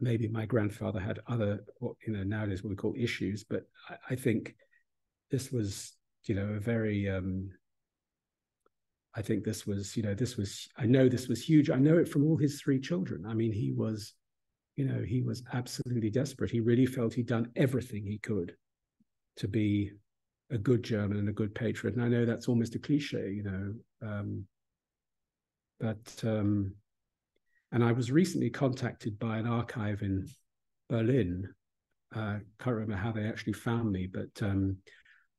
maybe my grandfather had other, nowadays what we call issues, but I think this was, a very, I think this was, I know this was huge. I know it from all his 3 children. I mean, he was absolutely desperate. He really felt he'd done everything he could to be a good German and a good patriot. And I know that's almost a cliche, and I was recently contacted by an archive in Berlin. Can't remember how they actually found me, but I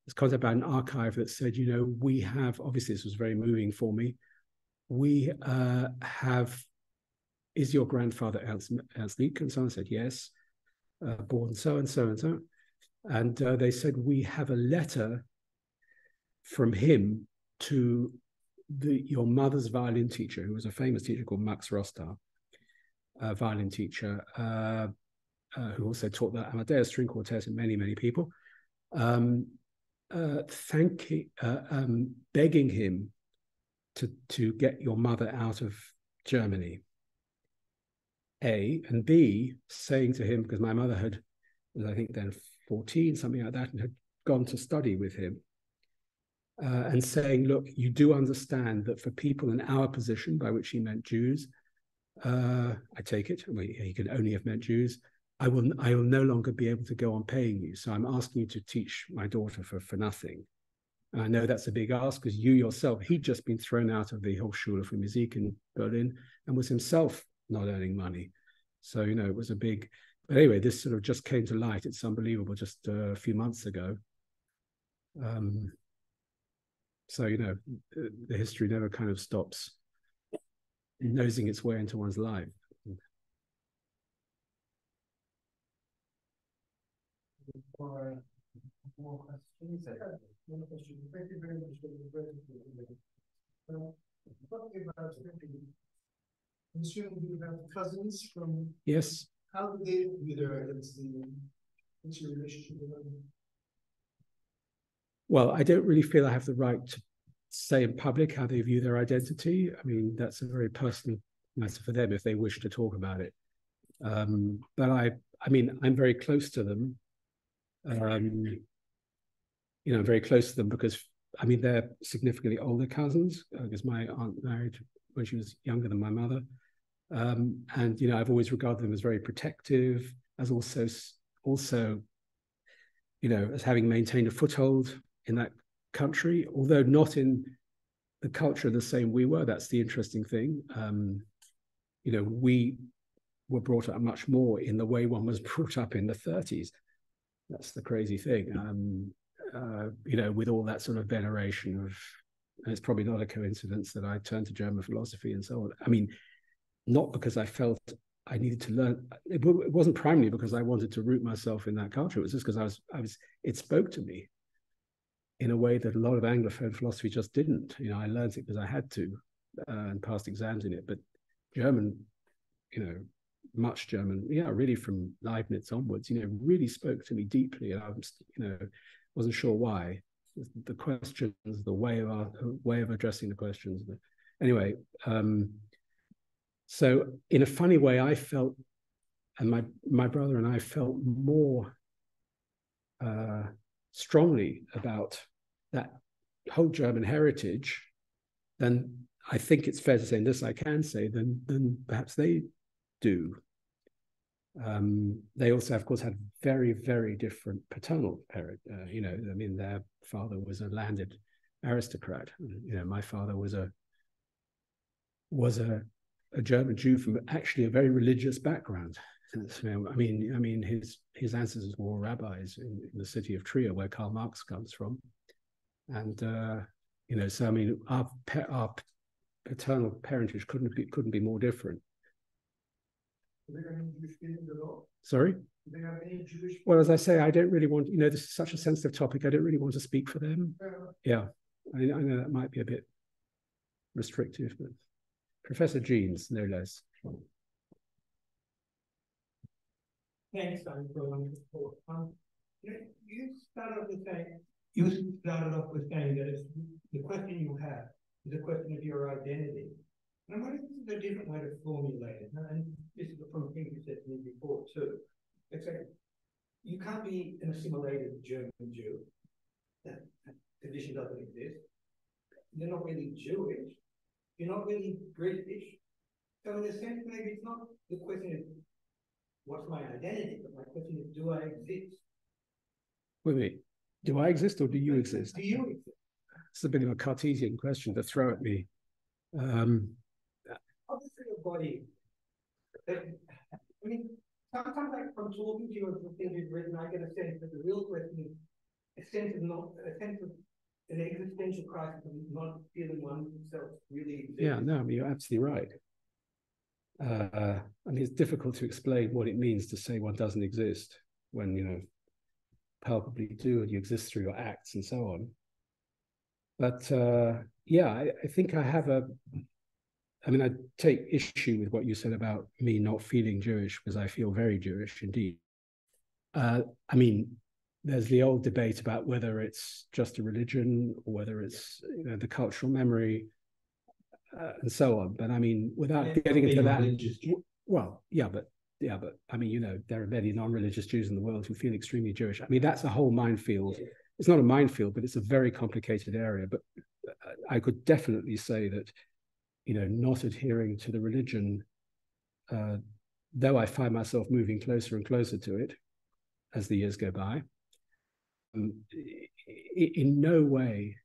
was contacted by an archive that said, we have, obviously this was very moving for me, we have, is your grandfather Ernst Liedtke? And someone said, yes, born so and so and so. And they said, we have a letter from him to your mother's violin teacher, who was a famous teacher called Max Rostar, a violin teacher, who also taught the Amadeus string quartet and many, many people, begging him to get your mother out of Germany. A, and B, saying to him, because my mother was I think then 14, something like that, and had gone to study with him, and saying, look, you do understand that for people in our position, by which he meant Jews, I take it, he can only have meant Jews, I will no longer be able to go on paying you. So I'm asking you to teach my daughter for nothing. And I know that's a big ask because you yourself, he'd just been thrown out of the Hochschule für Musik in Berlin and was himself not earning money. So, you know, it was a big, but anyway, this sort of just came to light. It's unbelievable, just a few months ago. So, you know, the history never kind of stops nosing its way into one's life. More questions? One question. Thank you very much for the presentation. Talking about, I'm assuming you have cousins from. Yes. How do they view their identity? What's your relationship with them? Well, I don't really feel I have the right to say in public how they view their identity. I mean, that's a very personal matter for them if they wish to talk about it. But I mean, I'm very close to them. You know, very close to them because, I mean, they're significantly older cousins because my aunt married when she was younger than my mother. And, you know, I've always regarded them as very protective, as also, you know, as having maintained a foothold in that country, although not in the culture the same we were. That's the interesting thing. You know, we were brought up much more in the way one was brought up in the 30s. That's the crazy thing. You know, with all that sort of veneration of, and it's probably not a coincidence that I turned to German philosophy and so on. I mean, not because I felt I needed to learn. It wasn't primarily because I wanted to root myself in that culture. It was just because it spoke to me in a way that a lot of Anglophone philosophy just didn't. You know, I learned it because I had to and passed exams in it. But German, you know, much German, yeah, really from Leibniz onwards, you know, really spoke to me deeply. And I was, you know, wasn't sure why. The questions, the way of addressing the questions. Anyway, so in a funny way, I felt, and my brother and I felt more strongly about that whole German heritage than I think it's fair to say, and this I can say, than perhaps they do. They also, of course, had very, very different paternal parent. You know, I mean, their father was a landed aristocrat. You know, my father was a German Jew from actually a very religious background. So, I mean, his ancestors were rabbis in the city of Trier, where Karl Marx comes from, and you know, so I mean, our paternal parentage couldn't be more different. Do they have any Jewish feelings at all? Sorry? Do they have any Jewish feelings? Well, as I say, I don't really want, you know, this is such a sensitive topic. I don't really want to speak for them. Yeah, I know that might be a bit restrictive, but Professor Jeans, no less. Thanks, Simon, for you started off with saying that it's, the question you have is a question of your identity. And I'm wondering if there's a different way to formulate it. And this is from a thing you said to me before too. It's like you can't be an assimilated German Jew. That condition doesn't exist. You're not really Jewish. You're not really British. So in a sense, maybe it's not the question of what's my identity, but my question is, do I exist? Wait, do I exist or do you exist? Do you exist? It's a bit of a Cartesian question to throw at me. Obviously, your body. I mean, sometimes like from talking to you and from things you've written, I get a sense that the real question is a sense of an existential crisis of not feeling oneself really exists. Yeah, no, I mean, you're absolutely right. I mean, it's difficult to explain what it means to say one doesn't exist when, you know, palpably do, and you exist through your acts and so on. But yeah, I think I have I mean, I take issue with what you said about me not feeling Jewish, because I feel very Jewish indeed. I mean, there's the old debate about whether it's just a religion or whether it's, you know, the cultural memory and so on. But I mean, without getting into that, well, yeah, but I mean, you know, there are many non-religious Jews in the world who feel extremely Jewish. I mean, that's a whole minefield. It's not a minefield, but it's a very complicated area. But I could definitely say that, you know, not adhering to the religion, though I find myself moving closer and closer to it as the years go by, in no way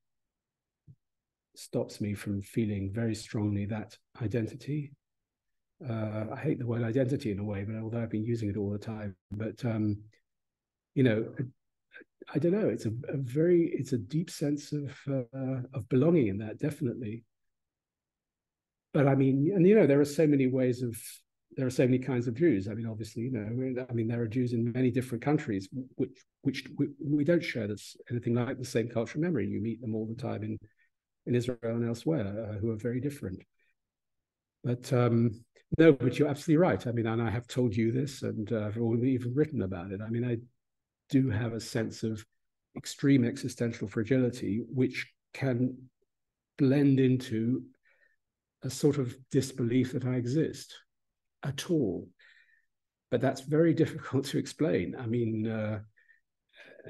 stops me from feeling very strongly that identity. I hate the word identity in a way, but although I've been using it all the time, but you know, I don't know. It's a deep sense of belonging in that, definitely. But I mean, and you know, there are so many kinds of Jews. I mean, obviously, you know, I mean, there are Jews in many different countries which we don't share this anything like the same cultural memory. You meet them all the time in Israel and elsewhere who are very different. But no, but you're absolutely right. I mean, and I have told you this, and I've even written about it. I mean, I do have a sense of extreme existential fragility, which can blend into a sort of disbelief that I exist at all. But that's very difficult to explain. I mean,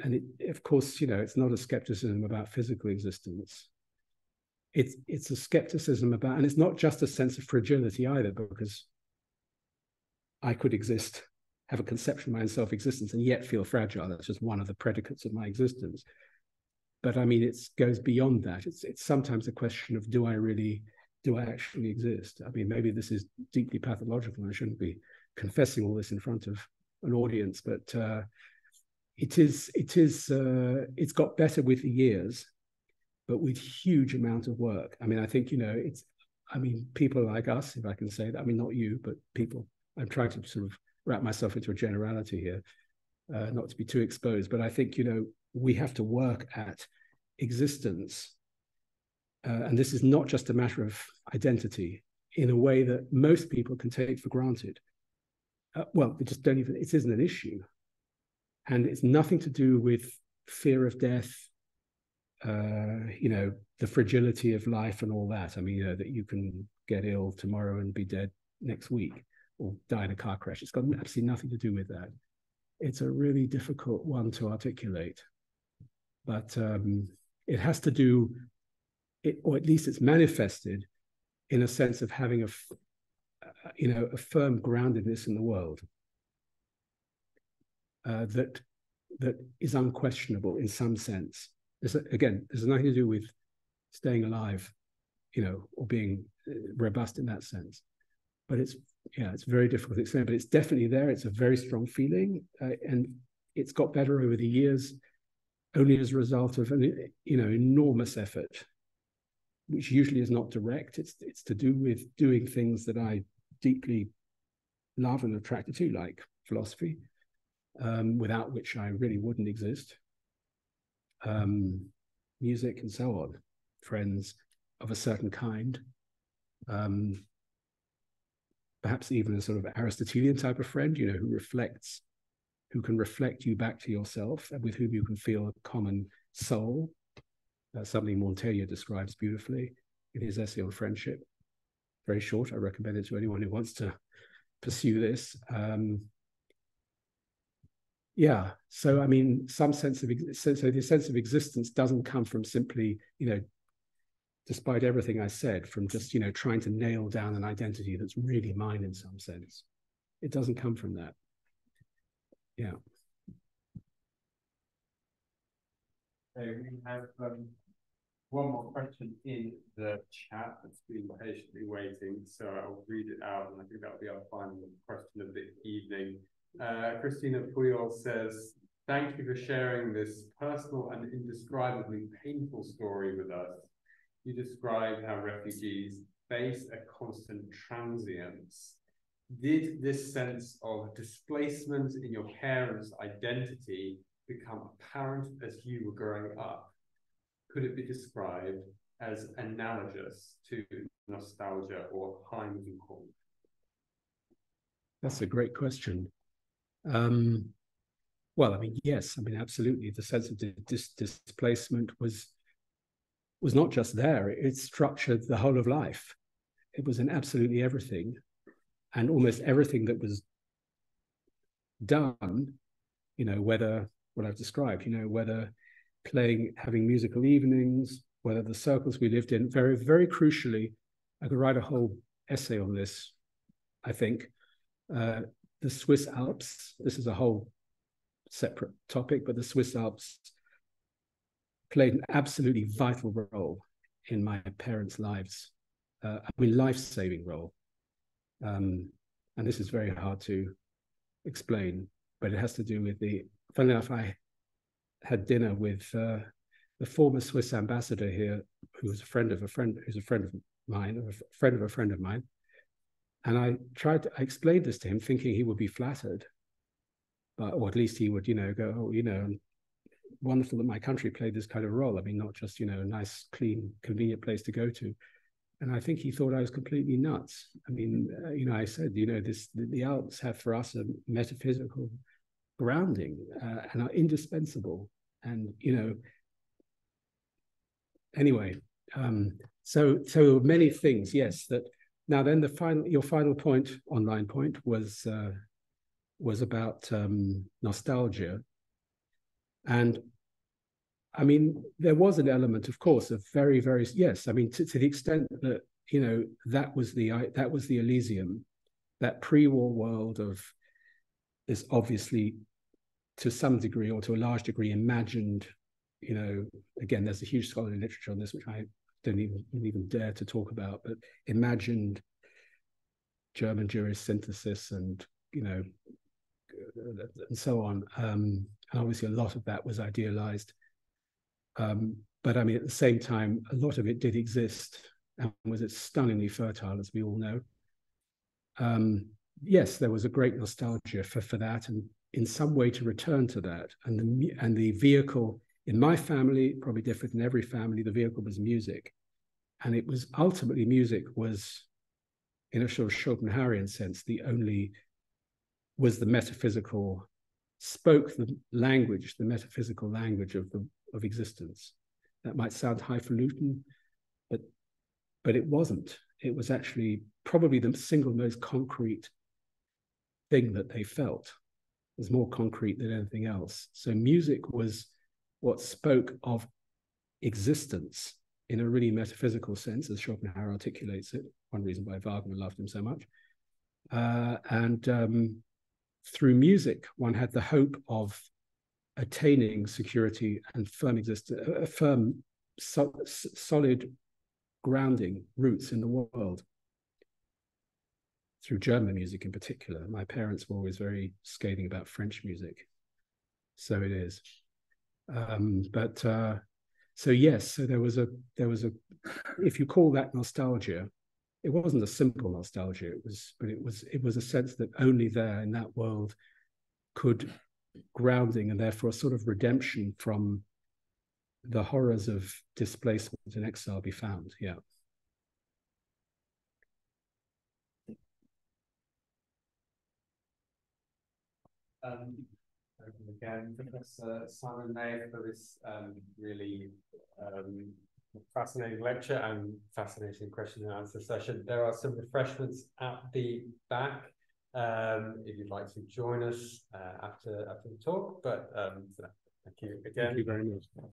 and of course, you know, it's not a skepticism about physical existence. It's a skepticism about, and it's not just a sense of fragility either, because I could exist, have a conception of my own self-existence, and yet feel fragile. That's just one of the predicates of my existence. But I mean, it goes beyond that. It's sometimes a question of, do I actually exist? I mean, maybe this is deeply pathological, and I shouldn't be confessing all this in front of an audience, but it's got better with the years, but with huge amount of work. I mean, I think, you know, people like us, if I can say that, I mean, not you, but people, I'm trying to sort of wrap myself into a generality here, not to be too exposed, but I think, you know, we have to work at existence. And this is not just a matter of identity in a way that most people can take for granted. Well, they just don't even, it isn't an issue. And it's nothing to do with fear of death, you know, the fragility of life and all that. I mean, you know, that you can get ill tomorrow and be dead next week or die in a car crash. It's got absolutely nothing to do with that. It's a really difficult one to articulate, but it has to do, or at least it's manifested in a sense of having a firm groundedness in the world that is unquestionable in some sense. There's nothing to do with staying alive, you know, or being robust in that sense. But it's very difficult to explain, but it's definitely there. It's a very strong feeling, and it's got better over the years, only as a result of enormous effort, which usually is not direct. It's to do with doing things that I deeply love and attracted to, like philosophy, without which I really wouldn't exist. Music and so on, friends of a certain kind, perhaps even a sort of Aristotelian type of friend, you know, who can reflect you back to yourself and with whom you can feel a common soul. Something Montaigne describes beautifully in his essay on friendship. Very short, I recommend it to anyone who wants to pursue this. Yeah, so I mean, the sense of existence doesn't come from simply, you know, despite everything I said, from just, you know, trying to nail down an identity that's really mine in some sense. It doesn't come from that. Yeah. Okay, we have one more question in the chat that's been patiently waiting, so I'll read it out, and I think that'll be our final question of the evening. Christina Puyol says, "Thank you for sharing this personal and indescribably painful story with us. You describe how refugees face a constant transience. Did this sense of displacement in your parents' identity become apparent as you were growing up? Could it be described as analogous to nostalgia or Heimsuchung?" That's a great question. Well, I mean, yes, I mean, absolutely. The sense of displacement was not just there. It structured the whole of life. It was in absolutely everything, and almost everything that was done, you know, whether what I've described, you know, whether having musical evenings, whether the circles we lived in, very, very crucially, I could write a whole essay on this, I think. The Swiss Alps, this is a whole separate topic, but the Swiss Alps played an absolutely vital role in my parents' lives. I mean, life-saving role. And this is very hard to explain, but it has to do with funnily enough, I had dinner with the former Swiss ambassador here, who was a friend of a friend, who's a friend of mine, a friend of a friend of mine. And I explained this to him thinking he would be flattered, or at least he would, go, oh, wonderful that my country played this kind of role. I mean, not just, a nice, clean, convenient place to go to. And I think he thought I was completely nuts. I mean, I said, the Alps have for us a metaphysical grounding and are indispensable. And, anyway, so many things, yes. That now then your final point, online point, was about nostalgia. And I mean, there was an element, of course, of very, very, yes. I mean, to the extent that, that was the Elysium, that pre-war world of this, obviously, to some degree or to a large degree, imagined, again, there's a huge scholarly literature on this, which I don't even dare to talk about, but imagined German Jewish synthesis and, and so on. And obviously a lot of that was idealized. But I mean, at the same time, a lot of it did exist and was stunningly fertile, as we all know. Yes, there was a great nostalgia for that, and in some way to return to that. And the vehicle in my family, probably different in every family, the vehicle was music. And it was ultimately music was, in a sort of Schopenhauerian sense, was the metaphysical, spoke the language, the metaphysical language of existence. That might sound highfalutin, but it wasn't. It was actually probably the single most concrete thing that they felt. It was more concrete than anything else. So music was what spoke of existence in a really metaphysical sense, as Schopenhauer articulates it. One reason why Wagner loved him so much. And through music, one had the hope of attaining security and firm existence, a firm, solid grounding roots in the world. Through German music in particular. My parents were always very scathing about French music. So it is. So yes, so there was a, if you call that nostalgia, it wasn't a simple nostalgia, it was a sense that only there in that world could grounding and therefore a sort of redemption from the horrors of displacement and exile be found. Yeah. Again, Professor Simon May, for this really fascinating lecture and fascinating question and answer session. There are some refreshments at the back if you'd like to join us after the talk. But thank you again. Thank you very much.